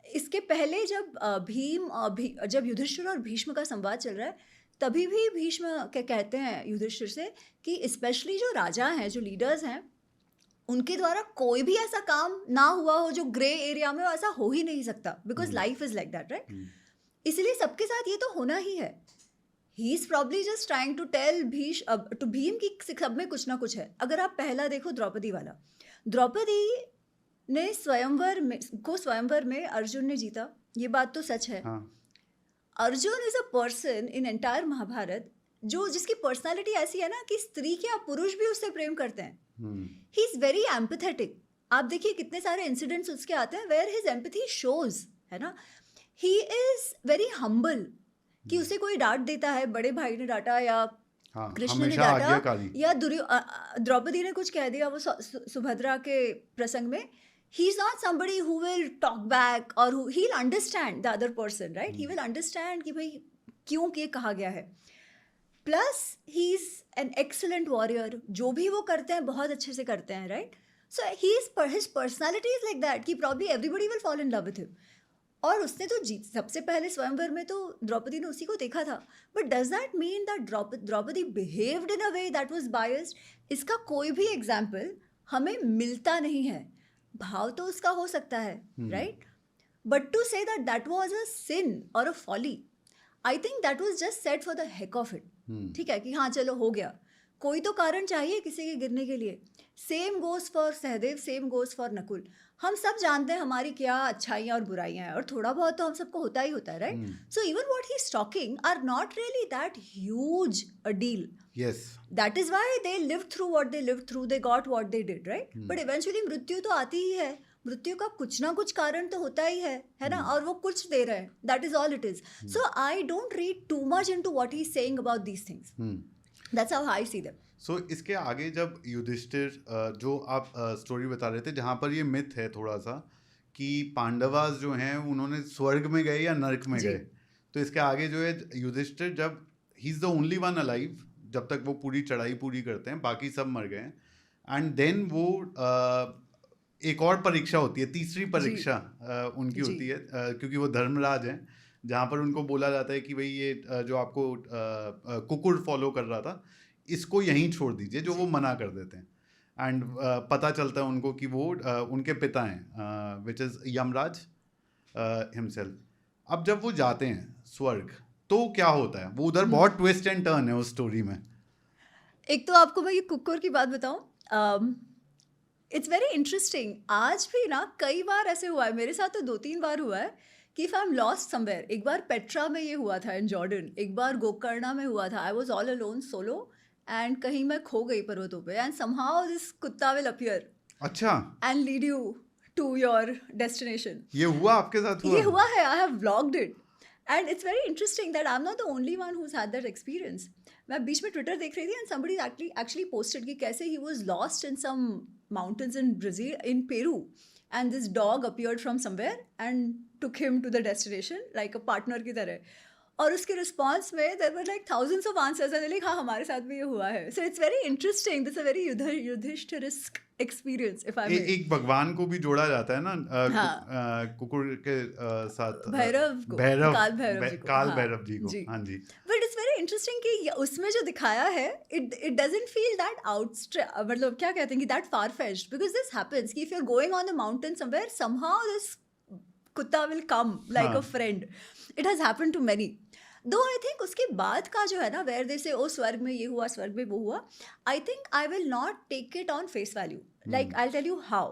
इसके पहले जब युधिष्ठिर और भीष्म का संवाद चल रहा है, तभी भी भीष्म कहते हैं युधिष्ठिर से कि स्पेशली जो राजा हैं, जो लीडर्स हैं, उनके द्वारा कोई भी ऐसा काम ना हुआ हो जो ग्रे एरिया में, ऐसा हो ही नहीं सकता. Because life is like that, right. इसलिए सबके साथ ये तो होना ही है. He is probably just trying to tell Bhim की सब में कुछ ना कुछ है. अगर आप पहला देखो द्रौपदी वाला, द्रौपदी ने स्वयंवर में अर्जुन ने जीता, ये बात तो सच है। हाँ Arjun is a person in entire Mahabharat जिसकी पर्सनालिटी ऐसी है ना कि स्त्री क्या पुरुष भी उससे प्रेम करते हैं। He is very empathetic. आप देखिए कितने सारे इंसिडेंट्स उसके आते हैं वेयर हिज एम्पैथी शोज, है ना। ही इज वेरी हम्बल कि उसे कोई डांट देता है, बड़े भाई ने डांटा या हाँ, कृष्ण ने हमेशा डांटा आज्ञाकारी। या द्रौपदी ने कुछ कह दिया वो सुभद्रा के प्रसंग में, he is not somebody who will talk back or he'll understand the other person, right? He will understand कि भाई क्यों ये कहा गया है। Plus he is an excellent warrior, जो भी वो करते हैं बहुत अच्छे से करते हैं, right. So his personality is like that कि probably everybody will fall in love with him. और उसने तो सबसे पहले स्वयंवर में तो द्रौपदी ने उसी को देखा था, but does that mean that Draupadi behaved in a way that was biased? इसका कोई भी एग्जाम्पल हमें मिलता नहीं है। भाव तो उसका हो सकता है, right, but to say that that was a sin or a folly, I think that was just said for the heck of it. ठीक है कि हाँ चलो हो गया, कोई तो कारण चाहिए किसी के गिरने के लिए। Same goes for Sahdev, same goes for Nakul. हम सब जानते हैं हमारी क्या अच्छाइयाँ और बुराइयाँ हैं, और थोड़ा बहुत तो हम सबको होता ही होता है, right. So even what he is talking are not really that huge a deal. Yes. That is why they lived through what they lived through, they got what they did, right? But eventually मृत्यु तो आती ही है, मृत्यु का कुछ ना कुछ कारण तो होता ही है ना, और वो कुछ दे रहे हैं, that is all it is. So I don't read too much into what he's saying about these things. That's how I see them. So इसके आगे जब युधिष्ठिर जो आप स्टोरी बता रहे थे जहाँ पर ये मिथ है थोड़ा सा कि पांडवास जो हैं उन्होंने स्वर्ग में गए या नरक में जी। गए, तो इसके आगे जो है युधिष्ठिर जब ही is the only one alive, जब तक वो पूरी चढ़ाई पूरी करते हैं बाकी सब मर गए हैं, एंड देन वो एक और परीक्षा होती है, तीसरी परीक्षा उनकी जी। होती है क्योंकि वो धर्मराज हैं, जहाँ पर उनको बोला जाता है कि भाई ये जो आपको कुकुर फॉलो कर रहा था इसको यहीं छोड़ दीजिए, जो वो मना कर देते हैं। एंड पता चलता है उनको कि वो उनके पिता हैं विच इज़ यमराज हिमसेल्फ। अब जब वो जाते हैं स्वर्ग तो क्या होता है, वो उधर बहुत ट्विस्ट एंड टर्न है उस स्टोरी में। एक तो आपको मैं ये कुकुर की बात बताऊं, इट्स वेरी इंटरेस्टिंग। आज भी ना कई बार ऐसे हुआ है, मेरे साथ तो 2-3 बार हुआ है कि if I am lost somewhere. एक बार पेट्रा में ये हुआ था इन जॉर्डन, एक बार गोकर्णा में हुआ था, I was all alone solo, and कहीं मैं खो गई पर्वतों पे, एंड समहाउ दिस कुत्ता विल अपीयर अच्छा, and lead you to your destination. ये हुआ आपके साथ? ये हुआ है, I have vlogged it, and it's very interesting that I am not the only one who has had that experience. मैं बीच में ट्विटर देख रही थी एंड समबडी एक्चुअली पोस्टेड कि कैसे he was lost in some mountains in Brazil, in Peru, and this dog appeared from somewhere and took him to the destination like a partner की तरह। और उसके रिस्पॉन्स में there were like thousands of answers and like हाँ हमारे साथ भी ये हुआ है। So it's very interesting, this is a very युधिष्ठिरिस्क experience if I may। एक भगवान को भी जोड़ा जाता है ना हाँ। कुकुर के साथ, भैरव को, काल भैरव जी को, काल हाँ, भैरव जी को, जी। हाँ जी। बट इट्स वेरी इंटरेस्टिंग कि उसमें जो दिखाया है इट डजंट फील दैट मतलब क्या कहते हैं कि that far fetched, because this happens कि if you are going on the mountain somewhere somehow this कुत्ता will come like a friend. It has happened to many, though I think उसके बाद का जो है ना वेयर दे से ओ स्वर्ग में ये हुआ, स्वर्ग में वो हुआ, I think I will not take it on face value. Like I tell you how.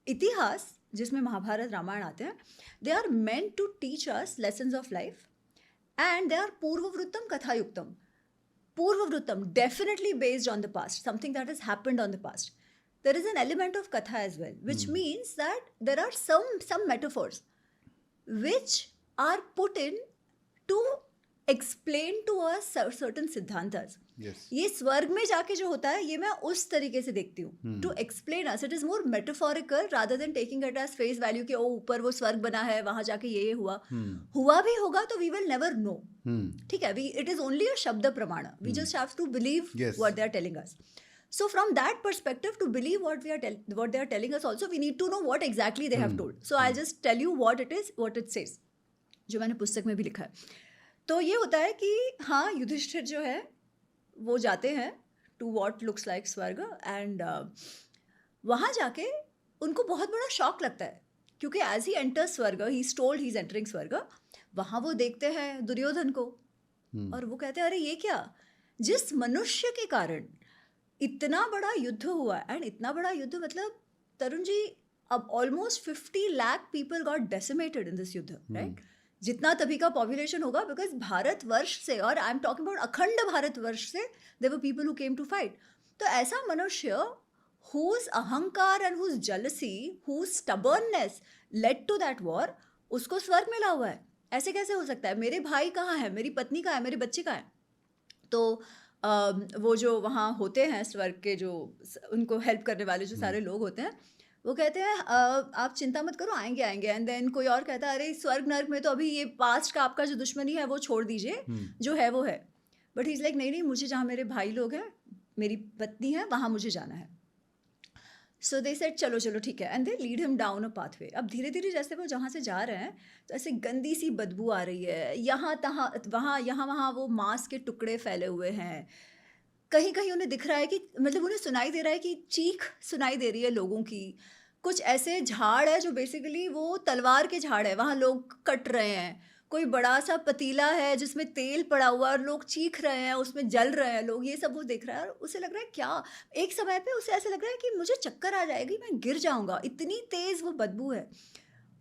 इतिहास जिसमें महाभारत रामायण आते हैं, they are meant to teach us lessons of life, and they are purvavrutam kathayuktam. Purvavrutam definitely based on the past, something that has happened on the past. There is an element of katha as well, which means that there are some metaphors which are put in to explain to us certain siddhantas. Yes. ये स्वर्ग में जाके जो होता है ये मैं उस तरीके से देखती हूँ, to explain us. It is more metaphorical rather than taking it as face value कि ओ ऊपर वो स्वर्ग बना है वहां जाके ये हुआ। हुआ भी होगा तो वी विल नेवर नो, ठीक है, we it is only a शब्द प्रमाण, we just have to believe Yes. What they are telling us. So from that perspective, to believe what they are telling us also, we need to know what exactly they have told. So I'll just tell you what it is, what it says, जो मैंने पुस्तक में भी लिखा है। तो ये होता है कि हाँ युधिष्ठिर जो है वो जाते हैं टू वॉट लुक्स लाइक स्वर्ग, एंड वहाँ जाके उनको बहुत बड़ा शॉक लगता है क्योंकि एज ही एंटर स्वर्ग, he is told he is entering स्वर्ग, वहाँ वो देखते हैं दुर्योधन को और वो कहते हैं अरे ये क्या, जिस मनुष्य के कारण इतना बड़ा युद्ध हुआ, एंड इतना बड़ा युद्ध मतलब तरुण जी अब almost 50 lakh people got decimated in this युद्ध, राइट? जितना तभी का पॉपुलेशन होगा, बिकॉज भारतवर्ष से, और आई एम टॉकिंग अबाउट अखंड भारतवर्ष से, there were people who came to fight. तो ऐसा मनुष्य whose अहंकार and whose jealousy, whose stubbornness led to that war, उसको स्वर्ग मिला हुआ है. ऐसे कैसे हो सकता है? मेरे भाई कहाँ है, मेरी पत्नी कहाँ है, मेरे बच्चे कहाँ है? तो वो जो वहाँ होते हैं स्वर्ग के, जो उनको हेल्प करने वाले जो सारे लोग होते हैं, वो कहते हैं आप चिंता मत करो, आएंगे आएंगे. एंड देन कोई और कहता है अरे स्वर्ग नर्क में तो अभी ये पास्ट का आपका जो दुश्मनी है वो छोड़ दीजिए, जो है वो है. बट ही इज लाइक नहीं नहीं, मुझे जहाँ मेरे भाई लोग हैं, मेरी पत्नी है, वहाँ मुझे जाना है. सो दे सेड चलो चलो ठीक है. And they lead him down a pathway. अब धीरे धीरे जैसे वो जहाँ से जा रहे हैं तो ऐसे गंदी सी बदबू आ रही है, यहाँ तहाँ वहाँ यहाँ वहाँ वो मांस के टुकड़े फैले हुए हैं. कहीं कहीं उन्हें दिख रहा है कि मतलब उन्हें सुनाई दे रहा है कि चीख सुनाई दे रही है लोगों की. कुछ ऐसे झाड़ है जो बेसिकली वो तलवार के झाड़ है, वहाँ लोग कट रहे हैं. कोई बड़ा सा पतीला है जिसमें तेल पड़ा हुआ और लोग चीख रहे हैं, उसमें जल रहे हैं लोग. ये सब वो देख रहा है और उसे लग रहा है क्या, एक समय पे उसे ऐसे लग रहा है कि मुझे चक्कर आ जाएगी, मैं गिर जाऊंगा, इतनी तेज वो बदबू है.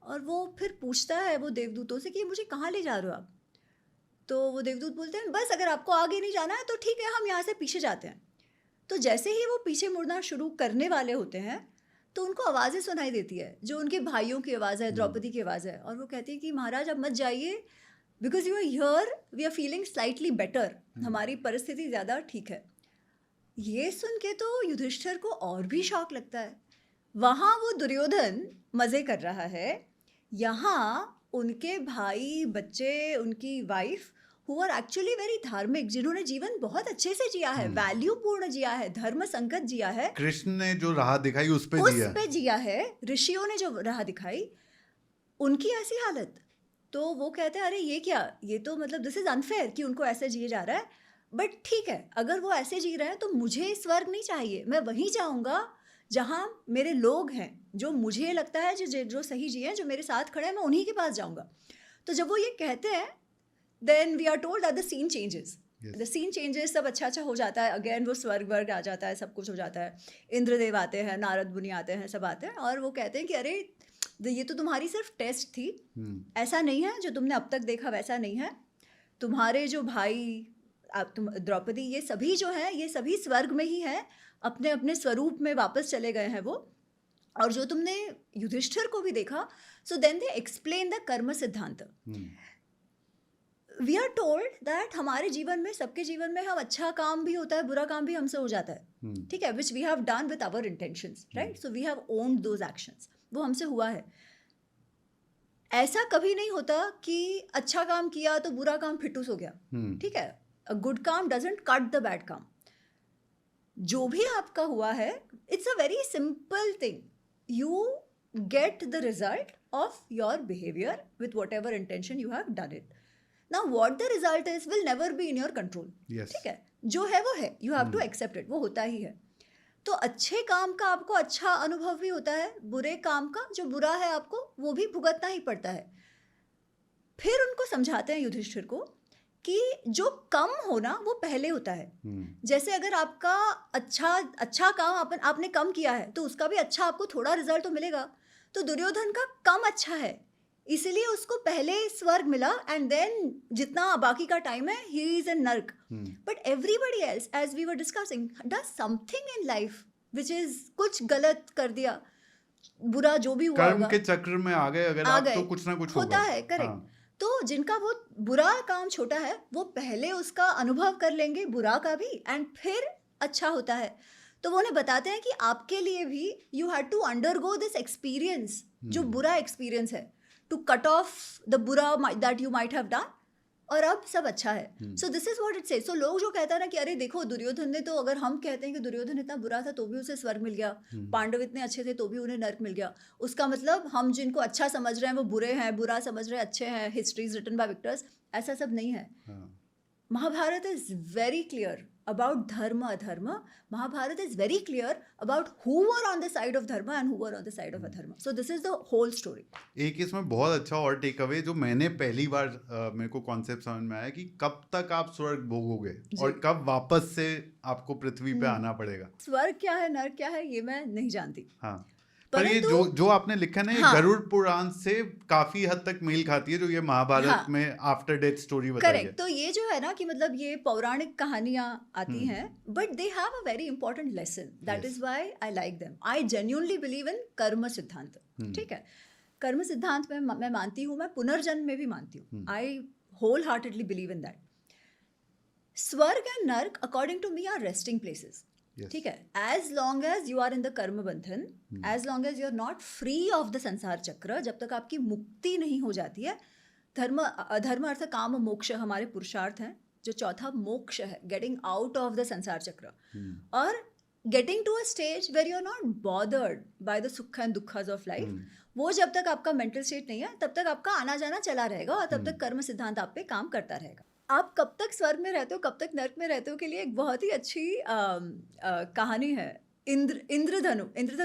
और वो फिर पूछता है वो देवदूतों से कि मुझे कहाँ ले जा रहे हो आप? तो वो देवदूत बोलते हैं बस अगर आपको आगे नहीं जाना है तो ठीक है, हम यहाँ से पीछे जाते हैं. तो जैसे ही वो पीछे मुड़ना शुरू करने वाले होते हैं तो उनको आवाज़ें सुनाई देती है, जो उनके भाइयों की आवाज़ है, द्रौपदी की आवाज़ है. और वो कहती है कि महाराज आप मत जाइए, because you are here, we are feeling slightly better, हमारी परिस्थिति ज़्यादा ठीक है. ये सुन के तो युधिष्ठिर को और भी शौक लगता है. वहाँ वो दुर्योधन मज़े कर रहा है, यहाँ उनके भाई, बच्चे, उनकी wife who are actually very धार्मिक, जिन्होंने जीवन बहुत अच्छे से जिया है, वैल्यू पूर्ण जिया है, धर्म संगत जिया है, कृष्ण ने जो राह दिखाई उस पे जिया है, ऋषियों ने जो राह दिखाई, उनकी ऐसी हालत. तो वो कहते हैं अरे ये क्या, ये तो मतलब दिस इज अनफेयर कि उनको ऐसे जिए जा रहा है. बट ठीक है, अगर वो ऐसे जी रहे हैं तो मुझे स्वर्ग नहीं चाहिए, मैं वहीं जाऊंगा जहाँ मेरे लोग हैं, जो मुझे लगता है जो सही जिए हैं, जो मेरे साथ खड़े हैं, मैं उन्हीं के पास जाऊंगा. तो जब वो ये कहते हैं, then we are told that the scene changes. The scene changes, सब अच्छा अच्छा हो जाता है. अगेन वो स्वर्ग वर्ग आ जाता है, सब कुछ हो जाता है. इंद्रदेव आते हैं, नारद मुनि आते हैं, सब आते हैं और वो कहते हैं कि अरे ये तो तुम्हारी सिर्फ टेस्ट थी, ऐसा नहीं है जो तुमने अब तक देखा वैसा नहीं है. तुम्हारे जो भाई, तुम द्रौपदी, ये सभी जो हैं, ये सभी स्वर्ग में ही हैं, अपने अपने स्वरूप में वापस चले गए हैं वो. और जो तुमने युधिष्ठिर को भी देखा. So then they explain the कर्म सिद्धांत. वी आर टोल्ड दैट हमारे जीवन में, सबके जीवन में, हम अच्छा काम भी होता है, बुरा काम भी हमसे हो जाता है, ठीक है, which we have done with our intentions, right? So we have owned those actions, वो हमसे हुआ है. ऐसा कभी नहीं होता कि अच्छा काम किया तो बुरा काम फिटूस हो गया, ठीक है. अ गुड काम डजंट कट द बैड काम. जो भी आपका हुआ है, it's a very simple thing. You get the result of your behaviour with what ever intention you have done it. Now what the result is will never be in your control. Yes. ठीक है, जो है वो है, you have to accept it, वो होता ही है. तो अच्छे काम का आपको अच्छा अनुभव भी होता है, बुरे काम का जो बुरा है आपको वो भी भुगतना ही पड़ता है. फिर उनको समझाते हैं युधिष्ठिर को कि जो कम होना वो पहले होता है. जैसे अगर आपका अच्छा काम आपने कम किया है तो उसका भी अच्छा आपको थोड़ा रिजल्ट तो मिलेगा. तो दुर्योधन का कम अच्छा है, इसलिए उसको पहले स्वर्ग मिला, एंड देन जितना बाकी का टाइम है ही इज इन नर्क. But everybody else, as we were discussing, does something in life which is, कुछ गलत कर दिया, बुरा जो भी हुआ, कर्म के चक्र में आ गए अगर आप, तो कुछ ना कुछ होता है, करेक्ट. तो जिनका वो बुरा काम छोटा है वो पहले उसका अनुभव कर लेंगे, बुरा का भी, एंड फिर अच्छा होता है. तो वो उन्हें बताते हैं कि आपके लिए भी you had to undergo this experience, जो बुरा एक्सपीरियंस है, to cut off the बुरा that you might have done, और अब सब अच्छा है. So this is what it says. So लोग जो कहता है ना कि अरे देखो दुर्योधन ने तो, अगर हम कहते हैं कि दुर्योधन इतना बुरा था तो भी उसे स्वर्ग मिल गया, पांडव इतने अच्छे थे तो भी उन्हें नर्क मिल गया, उसका मतलब हम जिनको अच्छा समझ रहे हैं वो बुरे हैं, बुरा समझ रहे हैं अच्छे हैं, history is written by victors, ऐसा सब नहीं है. Mahabharat is very clear about dharma adharma. Mahabharata is very clear about who were on the side of dharma and who were on the side of adharma. So this is the whole story. एक इसमें बहुत अच्छा और take away जो मैंने पहली बार मेरे को कॉन्सेप्ट समझ में आया कि कब तक आप स्वर्ग भोगोगे और कब वापस से आपको पृथ्वी पे आना पड़ेगा. स्वर्ग क्या है, नर्क क्या है, ये मैं नहीं जानती. हाँ, पर ये परंतु जो आपने लिखा है ना, ये हाँ गरुड़ पुराण से काफी हद तक मेल खाती है, जो ये महाभारत हाँ में आफ्टर डेथ स्टोरी बताई है। करेक्ट। तो ये जो है ना कि मतलब ये पौराणिक कहानियां आती हैं, but they have a very important lesson, that Yes. Is why I like them. I genuinely believe in कर्म सिद्धांत। ठीक है, कर्म सिद्धांत में मैं मानती हूँ, मैं पुनर्जन्म में भी मानती हूँ। I wholeheartedly believe in that. Swarg and nark according to me are resting places. Yes. ठीक है, as long as you are in the karma bandhan, as long as you are not free of the संसार चक्र, जब तक आपकी मुक्ति नहीं हो जाती है। धर्म अधर्म अर्थ काम मोक्ष हमारे पुरुषार्थ हैं। जो चौथा मोक्ष है, गेटिंग आउट ऑफ द संसार चक्र, और getting to a stage where you are not bothered by the सुख एंड दुखस ऑफ लाइफ, वो जब तक आपका मेंटल स्टेट नहीं है, तब तक आपका आना जाना चला रहेगा, और तब तक कर्म सिद्धांत आप पे काम करता रहेगा। आप कब तक स्वर्ग में रहते हो, कब तक नर्क में रहते हो के लिए एक बहुत ही अच्छी कहानी है। इंद्रधनु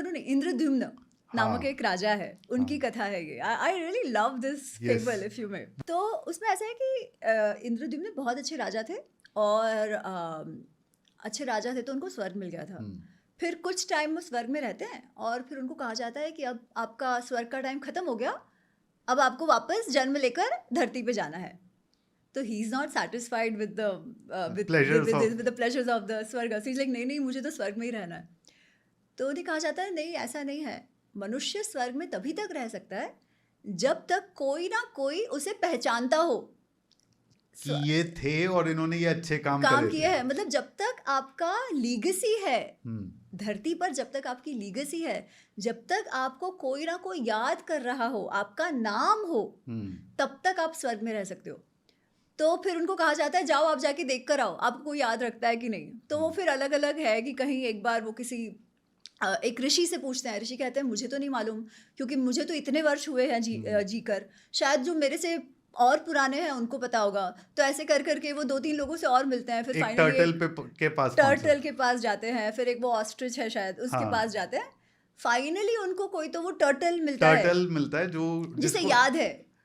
नहीं, इंद्रद्युम्न नामक एक राजा है, उनकी कथा है ये। I really love this fable if you may. तो उसमें ऐसा है कि इंद्रद्युम्न बहुत अच्छे राजा थे, और अच्छे राजा थे तो उनको स्वर्ग मिल गया था। फिर कुछ टाइम वो स्वर्ग में रहते हैं, और फिर उनको कहा जाता है कि अब आपका स्वर्ग का टाइम खत्म हो गया, अब आपको वापस जन्म लेकर धरती पे जाना है। तो he is not satisfied with the pleasures of the स्वर्ग। सो ही इज लाइक नहीं नहीं, मुझे तो स्वर्ग में ही रहना है। तो उन्हें कहा जाता है नहीं, ऐसा नहीं है। मनुष्य स्वर्ग में तभी तक रह सकता है जब तक कोई ना कोई उसे पहचानता हो कि ये थे और इन्होंने ये अच्छे काम किए हैं। मतलब जब तक आपका लीगेसी है धरती पर, जब तक आपकी लीगेसी है, जब तक आपको कोई ना कोई याद कर रहा हो, आपका नाम हो, तब तक आप स्वर्ग में रह सकते हो। तो फिर उनको कहा जाता है जाओ आप जाके देख कर आओ, आपको कोई याद रखता है कि नहीं। तो वो फिर अलग अलग है कि कहीं एक बार वो किसी एक ऋषि से पूछते हैं, ऋषि कहते हैं मुझे तो नहीं मालूम, क्योंकि मुझे तो इतने वर्ष हुए हैं जीकर, शायद जो मेरे से और पुराने हैं उनको पता होगा। तो ऐसे कर करके वो 2-3 लोगों से और मिलते हैं। फिर फाइनली टर्टल के पास जाते हैं, फिर एक वो ऑस्ट्रिच है शायद, उसके पास जाते हैं। फाइनली उनको कोई तो वो टर्टल मिलता है जो जिसे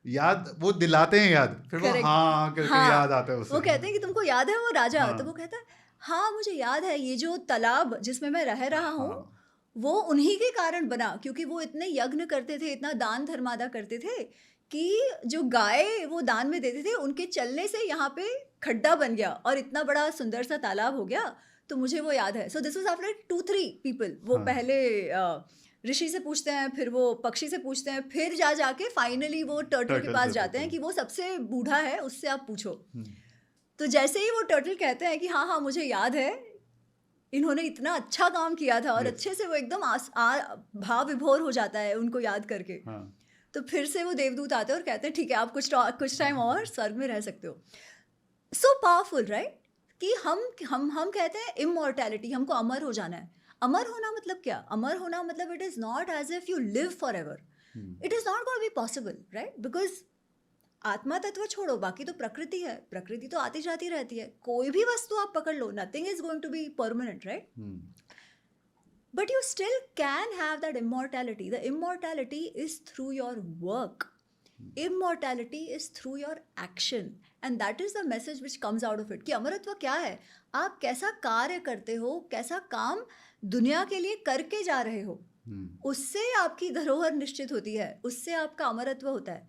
याद वो दिलाते हैं याद, फिर वो हाँ करके याद आता है उसे। वो कहते हैं कि तुमको याद है वो राजा? तो वो कहता है हाँ मुझे याद है, ये जो तालाब जिसमें मैं रह रहा हूँ वो उन्हीं के कारण बना, क्योंकि वो इतने यज्ञ करते थे, इतना दान धर्मादा करते थे कि जो गाय वो दान में देते थे, उनके चलने से यहाँ पे खड्डा बन गया और इतना बड़ा सुंदर सा तालाब हो गया। तो मुझे वो याद है। So this was after 2-3 people. वो पहले ऋषि से पूछते हैं, फिर वो पक्षी से पूछते हैं, फिर जाके फाइनली वो टर्टल के पास जाते हैं कि वो सबसे बूढ़ा है, उससे आप पूछो। तो जैसे ही वो टर्टल कहते हैं कि हाँ हाँ मुझे याद है, इन्होंने इतना अच्छा काम किया था, और अच्छे से वो एकदम भाव विभोर हो जाता है उनको याद करके। तो फिर से वो देवदूत आते हैं और कहते हैं ठीक है आप कुछ टाइम और स्वर्ग में रह सकते हो। सो पावरफुल राइट, कि हम कहते हैं इमॉर्टैलिटी, हमको अमर हो जाना है। अमर होना मतलब क्या? अमर होना मतलब it is not as if you live forever, it is not going to be possible right, because आत्मा तत्व छोड़ो, बाकी तो प्रकृति है, प्रकृति तो आती जाती रहती है। कोई भी वस्तु आप पकड़ लो, nothing is going to be permanent right, but you still can have that immortality. The immortality is through your work. Immortality is through your action, and that is the message which comes out of it. कि अमरत्व क्या है? आप कैसा कार्य करते हो, कैसा काम दुनिया के लिए करके जा रहे हो, उससे आपकी धरोहर निश्चित होती है, उससे आपका अमरत्व होता है।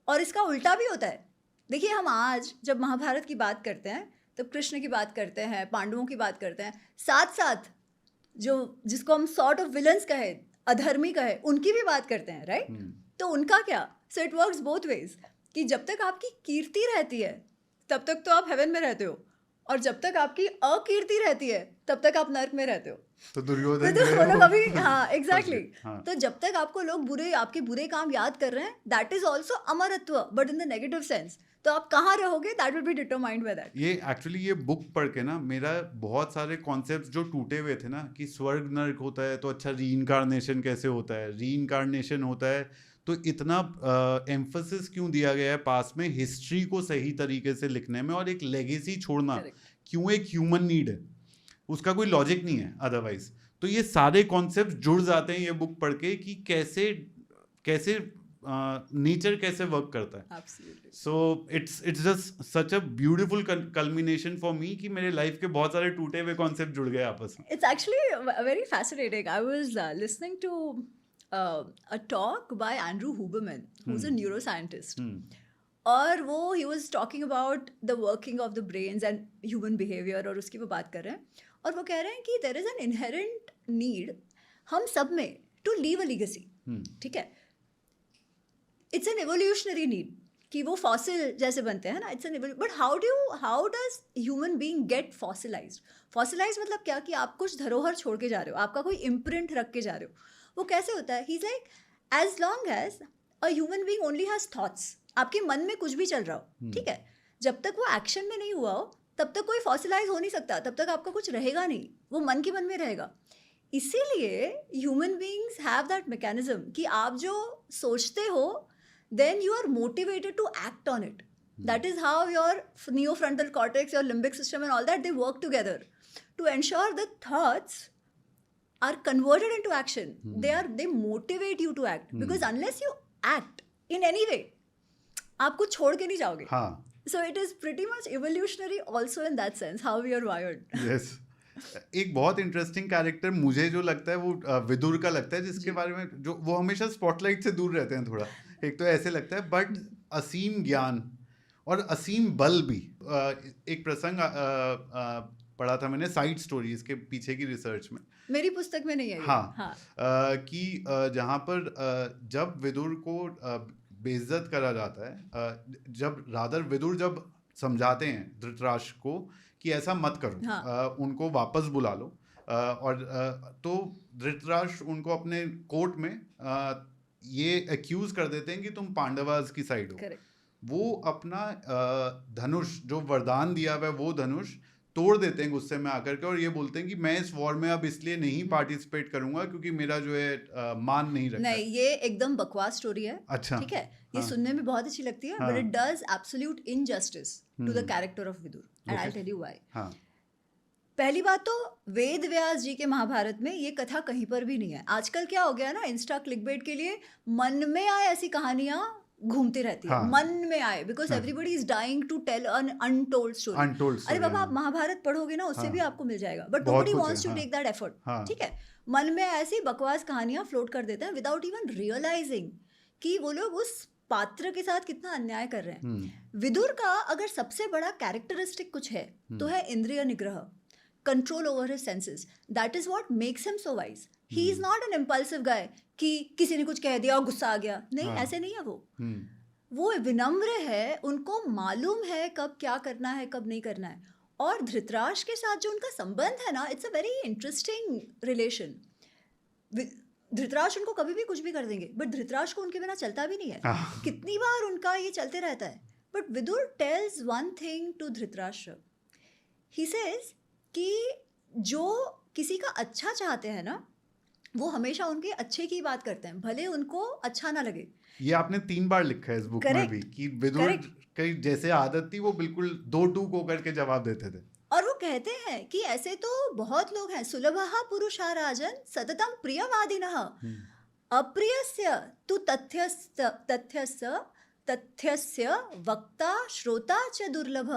और इसका उल्टा भी होता है। देखिए हम आज जब महाभारत की बात करते हैं, तब कृष्ण की बात करते हैं, पांडवों की बात करते हैं, साथ साथ जिसको हम सॉर्ट ऑफ विलन्स कहे, अधर्मी कहे, उनकी भी बात करते हैं राइट। तो उनका क्या? So it works both ways, कि जब तक आपकी कीर्ति रहती है तब तक तो आप हेवन में रहते हो, और जब तक आपकी अकीर्ति रहती है तब तक आप नर्क में रहते हो। तो दुर्योधन लोग अभी हाँ एग्जैक्टली तो जब तक आपको लोग आपके बुरे काम याद कर रहे हैं, that is also amaratva, but in the negative sense. तो आप कहाँ रहोगे, that will be determined by that. ये एक्चुअली ये बुक पढ़ के ना मेरा बहुत सारे कॉन्सेप्ट्स जो टूटे हुए थे ना, कि स्वर्ग नर्क होता है तो अच्छा रीइंकार्नेशन कैसे होता है, रीइंकार्नेशन होता है तो इतना एम्फसिस क्यों दिया गया है पास में हिस्ट्री को सही तरीके से लिखने में, और एक लेगेसी छोड़ना क्यों एक ह्यूमन नीड है, उसका कोई लॉजिक नहीं है अदरवाइज। तो ये सारे कॉन्सेप्ट जुड़ जाते हैं ये बुक पढ़ के, कि कैसे नेचर कैसे वर्क करता है। So it's just such a beautiful culmination for me कि मेरे लाइफ के बहुत सारे टूटे हुए कॉन्सेप्ट जुड़ गए आपस में। It's actually very fascinating. I was listening to a talk by Andrew Huberman, who's a neuroscientist. Hmm और वो he was talking about the working of the brains and human behaviour, और उसकी वो बात कर रहे हैं और वो कह रहे हैं कि there is an inherent need हम सब में टू लीव अ लीगेसी. ठीक है, इट्स एन एवोल्यूशनरी नीड कि वो फॉसिल जैसे बनते हैं ना, it's an but how does human being get fossilised? Fossilised मतलब क्या कि आप कुछ धरोहर छोड़ के जा रहे हो, आपका कोई इम्प्रिंट रख के जा रहे हो. वो कैसे होता है? He is like as long as a human being only has thoughts, आपके मन में कुछ भी चल रहा हो, ठीक है, जब तक वो एक्शन में नहीं हुआ हो तब तक कोई फॉसिलाइज हो नहीं सकता, तब तक आपका कुछ रहेगा नहीं, वो मन के मन में रहेगा. इसीलिए human beings have that mechanism कि आप जो सोचते हो then you are motivated to act on it. That is how your neofrontal cortex, your limbic system and all that, they work together to ensure the thoughts are converted into action. They motivate you to act because unless you act in any way, आप कुछ छोड़ के नहीं जाओगे. हाँ. So it is pretty much evolutionary also in that sense, how we are wired. Yes. एक बहुत interesting character मुझे जो लगता है वो विदुर का लगता है, जिसके बारे में जो वो हमेशा स्पॉटलाइट से दूर रहते हैं थोड़ा. एक तो ऐसे लगता है, बट असीम ज्ञान और असीम बल भी. एक प्रसंग पढ़ा था मैंने साइड स्टोरीज के पीछे की रिसर्च में, मेरी पुस्तक में नहीं है. हाँ. कि जहाँ पर जब विदुर को बेइज्जत करा जाता है, जब रादर विदुर जब समझाते हैं धृतराष्ट्र को कि ऐसा मत करो, हाँ. उनको वापस बुला लो, और तो धृतराष्ट्र उनको अपने कोर्ट में ये एक्यूज कर देते हैं कि तुम पांडवास की साइड हो. Correct. वो अपना धनुष जो वरदान दिया हुआ है वो धनुष तोड़ देते हैं गुस्से में आकर के, और ये बोलते हैं कि मैं इस वॉर में अब इसलिए नहीं पार्टिसिपेट करूंगा क्योंकि मेरा जो है मान नहीं रखता. नहीं, ये एकदम बकवास स्टोरी है. अच्छा. ठीक है, ये सुनने में बहुत अच्छी लगती है, but it does absolute injustice to the character of Vidur, and I will tell you why. हाँ. पहली बात तो वेद व्यास जी के महाभारत में ये कथा कहीं पर भी नहीं है. आजकल क्या हो गया ना, इंस्टा क्लिकबेट के लिए मन में आए ऐसी कहानियां घूमती रहती है. हाँ. मन में आए because everybody is dying to tell an untold story. अरे बाबा, आप महाभारत पढ़ोगे ना, उससे भी आपको मिल जाएगा, but nobody wants to take that effort. ठीक है, मन में ऐसी बकवास कहानियां फ्लोट कर देते हैं विदाउट इवन रियलाइजिंग कि वो लोग उस पात्र के साथ कितना अन्याय कर रहे हैं. विदुर का अगर सबसे बड़ा कैरेक्टरिस्टिक कुछ है तो है इंद्रिय निग्रह, control over his senses. That is what makes him so wise. He is not an impulsive guy कि किसी ने कुछ कह दिया और गुस्सा आ गया. नहीं, ऐसे नहीं है वो. वो विनम्र है, उनको मालूम है कब क्या करना है, कब नहीं करना है. और धृतराष्ट्र के साथ जो उनका संबंध है ना, it's a very interesting relation. Dhritarashtra उनको कभी भी कुछ भी कर देंगे, बट धृतराष्ट्र को उनके बिना चलता भी नहीं है. कितनी बार उनका ये चलते रहता है. But Vidur tells one thing to Dhritarashtra. He says कि जो किसी का अच्छा चाहते हैं ना, वो हमेशा उनके अच्छे की बात करते हैं, भले उनको अच्छा ना लगे. ये आपने 3 बार लिखा है इस बुक में भी कि विदुर की जैसे आदत थी वो बिल्कुल 2-2 को करके जवाब देते थे. और वो कहते हैं कि ऐसे तो बहुत लोग हैं, सुलभः पुरुषा राजन सततम प्रियवादिनः अप्रियस्य तु तथ्यस्य वक्ता श्रोता च दुर्लभ.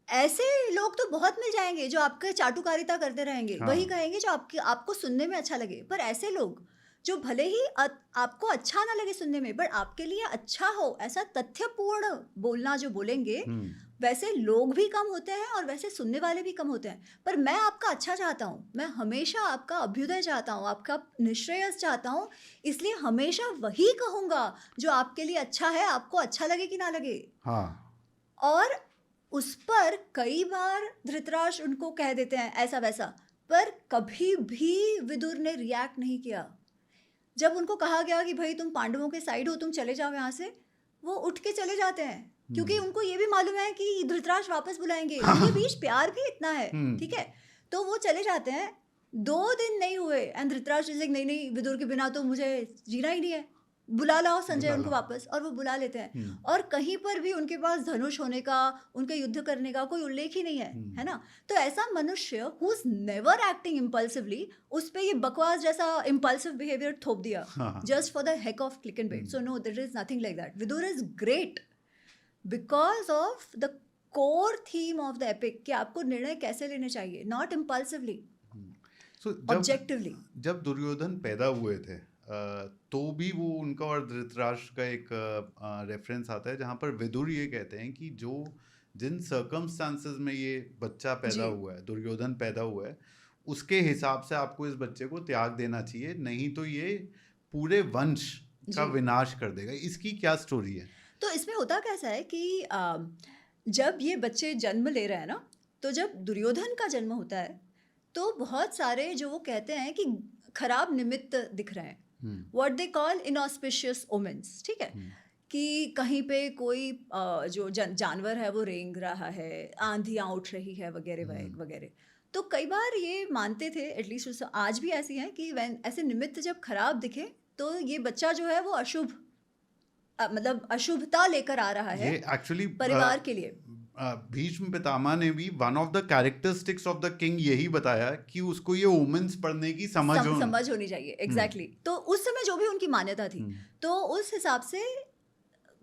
ऐसे लोग तो बहुत मिल जाएंगे जो आपके चाटुकारिता करते रहेंगे. हाँ. वही कहेंगे जो आपको सुनने में अच्छा लगे. पर ऐसे लोग जो भले ही आपको अच्छा ना लगे सुनने में, बट आपके लिए अच्छा हो ऐसा तथ्यपूर्ण बोलना जो बोलेंगे, वैसे लोग भी कम होते हैं और वैसे सुनने वाले भी कम होते हैं. पर मैं आपका अच्छा चाहता हूँ, मैं हमेशा आपका अभ्युदय चाहता हूँ, आपका निश्रेयस चाहता हूँ, इसलिए हमेशा वही कहूँगा जो आपके लिए अच्छा है, आपको अच्छा लगे कि ना लगे. हाँ. और उस पर कई बार धृतराष्ट्र उनको कह देते हैं ऐसा वैसा, पर कभी भी विदुर ने रिएक्ट नहीं किया. जब उनको कहा गया कि भाई तुम पांडवों के साइड हो, तुम चले जाओ यहाँ से, वो उठ के चले जाते हैं, क्योंकि उनको ये भी मालूम है कि धृतराष्ट्र वापस बुलाएंगे. उनके बीच प्यार भी इतना है. ठीक है, तो वो चले जाते हैं. 2 दिन नहीं हुए एंड धृतराष्ट्र नहीं नहीं, विदुर के बिना तो मुझे जीना ही नहीं है, बुला लाओ संजय उनको वापस. और वो बुला लेते हैं. और कहीं पर भी उनके पास धनुष होने का, उनके युद्ध करने का कोई उल्लेख ही नहीं है, है ना. तो ऐसा मनुष्य who is never acting impulsively, उस पे ये बकवास जैसा इम्पल्सिव बिहेवियर थोप दिया just for the heck of click and bait. So no, there is nothing like that. Vidur is great because of the core theme of the epic कि आपको निर्णय कैसे लेने चाहिए, नॉट इम्पल्सिवली, ऑब्जेक्टिवली. जब दुर्योधन पैदा हुए थे तो भी वो उनका और धृतराष्ट्र का एक रेफरेंस आता है जहाँ पर विदुर ये कहते हैं कि जिन सर्कमस्टांसेस में ये बच्चा पैदा जी। हुआ है, दुर्योधन पैदा हुआ है, उसके हिसाब से आपको इस बच्चे को त्याग देना चाहिए, नहीं तो ये पूरे वंश का जी। विनाश कर देगा। इसकी क्या स्टोरी है? तो इसमें होता कैसा है कि जब ये बच्चे जन्म ले रहे हैं ना, तो जब दुर्योधन का जन्म होता है तो बहुत सारे जो वो कहते हैं कि खराब निमित्त दिख रहे हैं, what they call inauspicious omens, ठीक है, कि कहीं पे कोई जो जानवर है वो रेंग रहा है, आंधियाँ उठ रही है वगैरह वगैरह। तो कई बार ये मानते थे, एटलीस्ट आज भी ऐसी हैं, कि ऐसे निमित्त जब खराब दिखे तो ये बच्चा जो है वो अशुभ मतलब अशुभता लेकर आ रहा है ये एक्चुअली परिवार के लिए। भीष्म पितामह ने भी one of the characteristics of the king यही बताया कि उसको ये ओमेंस पढ़ने की समझ होनी चाहिए। एग्जैक्टली। तो उस समय जो भी उनकी मान्यता थी, तो उस हिसाब से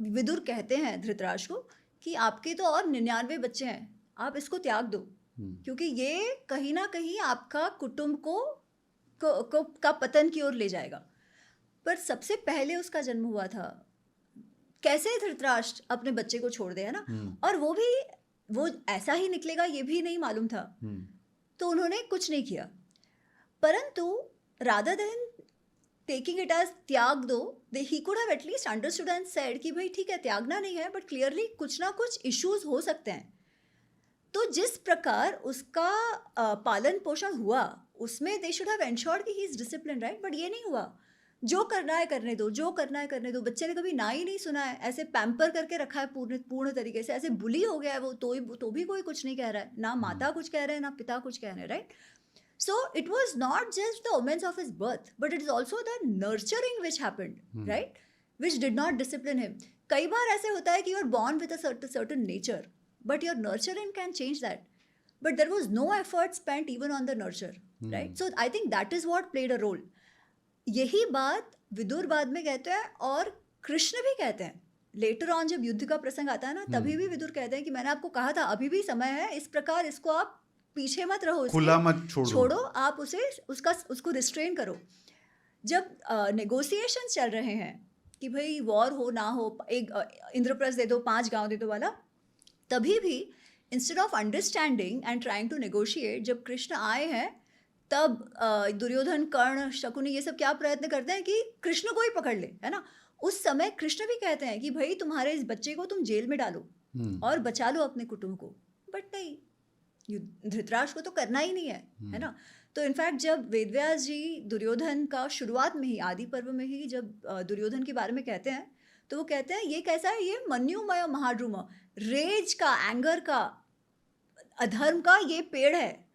विदुर कहते हैं धृतराष्ट्र को कि आपके तो और 99 बच्चे हैं, आप इसको त्याग दो, क्योंकि ये कहीं ना कहीं आपका कुटुंब का पतन की ओर ले जाएगा। पर सबसे पहले उसका जन्म हुआ था, कैसे धृतराष्ट्र अपने बच्चे को छोड़ दे, है ना, और वो ऐसा ही निकलेगा ये भी नहीं मालूम था। तो उन्होंने कुछ नहीं किया, परंतु rather than taking it as त्याग दो, he could have at least understood and said कि भाई ठीक है त्यागना नहीं है, बट क्लियरली कुछ ना कुछ इश्यूज हो सकते हैं। तो जिस प्रकार उसका पालन पोषण हुआ उसमें दे शुड हैव एंश्योर्ड कि he is discipline, right, but ये नहीं हुआ। जो करना है करने दो, जो करना है करने दो। बच्चे ने कभी ना ही नहीं सुना है, ऐसे पैम्पर करके रखा है पूर्ण तरीके से, ऐसे बुली हो गया है वो, तो भी कोई कुछ नहीं कह रहा है, ना माता कुछ कह रहे हैं ना पिता कुछ कह रहे हैं, right. So it was not just the omens of his birth, but it is also the nurturing which happened, right? Which did not discipline him. कई बार ऐसे होता है कि you are born with a certain nature, but your nurturing can change that. But there was no effort spent even on the nurture, right? So I think that is what played a role. यही बात विदुर बाद में कहते हैं और कृष्ण भी कहते हैं। लेटर ऑन जब युद्ध का प्रसंग आता है ना, तभी भी विदुर कहते हैं कि मैंने आपको कहा था अभी भी समय है, इस प्रकार इसको आप पीछे मत रहो, खुला मत छोड़ो, आप उसको रिस्ट्रेन करो। जब नेगोशिएशन चल रहे हैं कि भाई वॉर हो ना हो, एक इंद्रप्रस्थ दे दो, 5 गांव दे दो वाला, तभी भी instead of understanding and trying to negotiate, जब कृष्ण आए हैं तब दुर्योधन, कर्ण, शकुनी ये सब क्या प्रयत्न करते हैं कि कृष्ण को ही पकड़ ले, है ना। उस समय कृष्ण भी कहते हैं कि भाई तुम्हारे इस बच्चे को तुम जेल में डालो और बचा लो अपने कुटुंब को, बट नहीं, धृतराष्ट्र को तो करना ही नहीं है ना। तो इनफैक्ट जब वेदव्यास जी दुर्योधन का शुरुआत में ही, आदि पर्व में ही जब दुर्योधन के बारे में कहते हैं, तो वो कहते हैं ये कैसा है, ये मन्युमय महाद्रुम, रेज का, एंगर का, अधर्म का ये पेड़ है,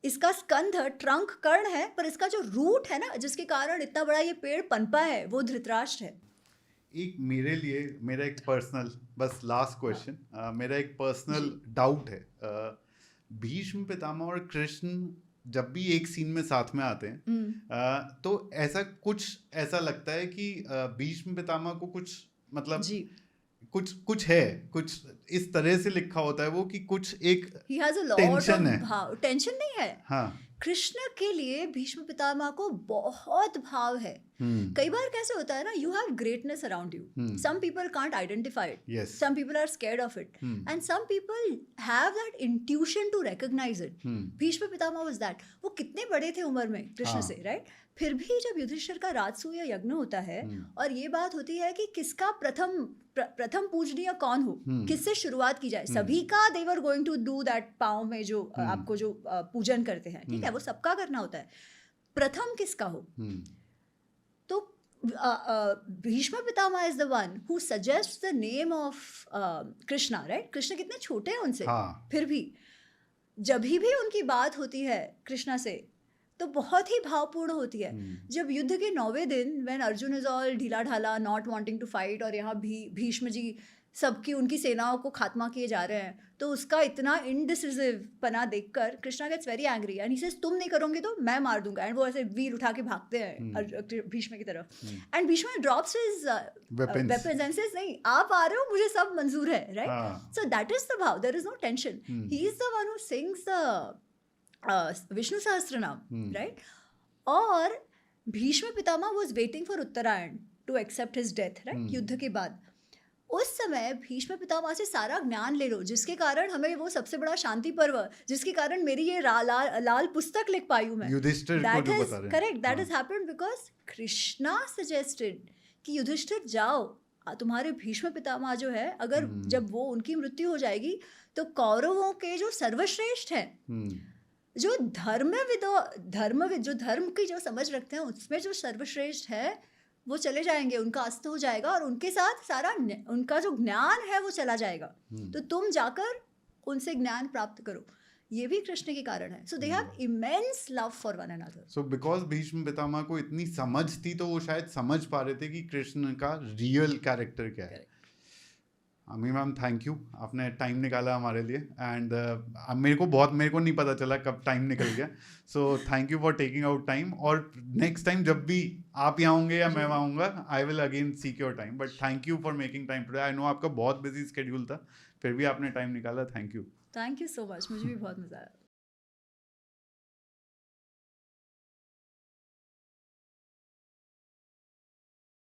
इसका स्कंध ट्रंक कर्ण है, पर इसका जो रूट है ना, जिसके कारण इतना बड़ा ये पेड़ पनपा है, वो धृतराष्ट्र है। एक मेरे लिए मेरा एक पर्सनल, बस लास्ट क्वेश्चन, मेरा एक पर्सनल डाउट है। भीष्म पितामह और कृष्ण जब भी एक सीन में साथ में आते हैं, तो ऐसा लगता है कि भीष्म पितामह को कुछ मतलब जी, कुछ है, कुछ इस तरह से लिखा होता है वो कि कुछ एक he has a lot tension of है। भाव, टेंशन नहीं है। हाँ, कृष्ण के लिए भीष्म पितामह को बहुत भाव है। कई बार कैसे होता है ना, you have greatness around you, some people can't identify it, Yes. Some people are scared of it, and some people have that intuition to recognise it. Bhishma Pitamah was that. वो कितने बड़े थे उम्र में कृष्ण से, राइट। फिर भी जब युधिष्ठिर का राजसूय यज्ञ होता है और ये बात होती है कि किसका प्रथम पूजनीय कौन हो, किससे शुरुआत की जाए, सभी का they were going to do that, पाँव में जो आपको जो पूजन करते हैं, ठीक है, वो सबका करना होता है, प्रथम किसका हो। तो Bhishma Pitamah is the one who suggest the name of Krishna, right. Krishna कितने छोटे हैं उनसे, फिर भी जब भी उनकी बात होती है कृष्णा से तो बहुत ही भावपूर्ण होती है। जब युद्ध के 9वें दिन व्हेन अर्जुन इज ऑल ढीला ढाला, नॉट वांटिंग टू फाइट, और यहाँ भी भीष्म जी सबकी उनकी सेनाओं को खात्मा किए जा रहे हैं, तो उसका इतना इनडिसिसिव पना देखकर Krishna gets very angry and he says तुम नहीं करोगे तो मैं मार दूंगा, एंड वो ऐसे व्हील उठा के भागते हैं भीष्म की तरफ, and Bhishma drops his weapons and says नहीं, आप आ रहे हो, मुझे सब मंजूर है, right. So that is the bhav, there is no tension. He is the one who sings the Vishnu Sahastra Naam, right. और Bhishma Pitamah was waiting for Uttarayan to accept his death, right, युद्ध के बाद। उस समय भीष्म पितामह से सारा ज्ञान ले लो, जिसके कारण हमें वो सबसे बड़ा शांति पर्व, जिसके कारण मेरी ये लाल पुस्तक लिख पाई हूँ मैं। युधिष्ठिर को That जो has बता रहे हैं। correct, that हाँ। has happened because Krishna suggested कि युधिष्ठिर जाओ, तुम्हारे भीष्म पितामह जो है, अगर जब वो उनकी मृत्यु हो जाएगी तो कौरवों के जो सर्वश्रेष्ठ हैं, जो धर्मविद जो धर्म की जो समझ रखते हैं, उसमें जो सर्वश्रेष्ठ है वो चले जाएंगे, उनका अस्त हो जाएगा और उनके साथ सारा उनका जो ज्ञान है वो चला जाएगा। तो तुम जाकर उनसे ज्ञान प्राप्त करो, ये भी कृष्ण के कारण है। So they have immense love for one another. So because Bhishma Pitamah को इतनी समझ थी तो वो शायद समझ पा रहे थे कि कृष्ण का रियल कैरेक्टर क्या है। अमी मैम, थैंक यू, आपने टाइम निकाला हमारे लिए। एंड मेरे को नहीं पता चला कब टाइम निकल गया। So thank you for taking out time. और नेक्स्ट टाइम जब भी आप यहाँ होंगे या मैं वहाँ आऊँगा, I will again seek your time. But thank you for making time today. I know आपका बहुत बिजी स्केड्यूल था, फिर भी आपने टाइम निकाला। थैंक यू सो मच, मुझे भी बहुत मजा आया।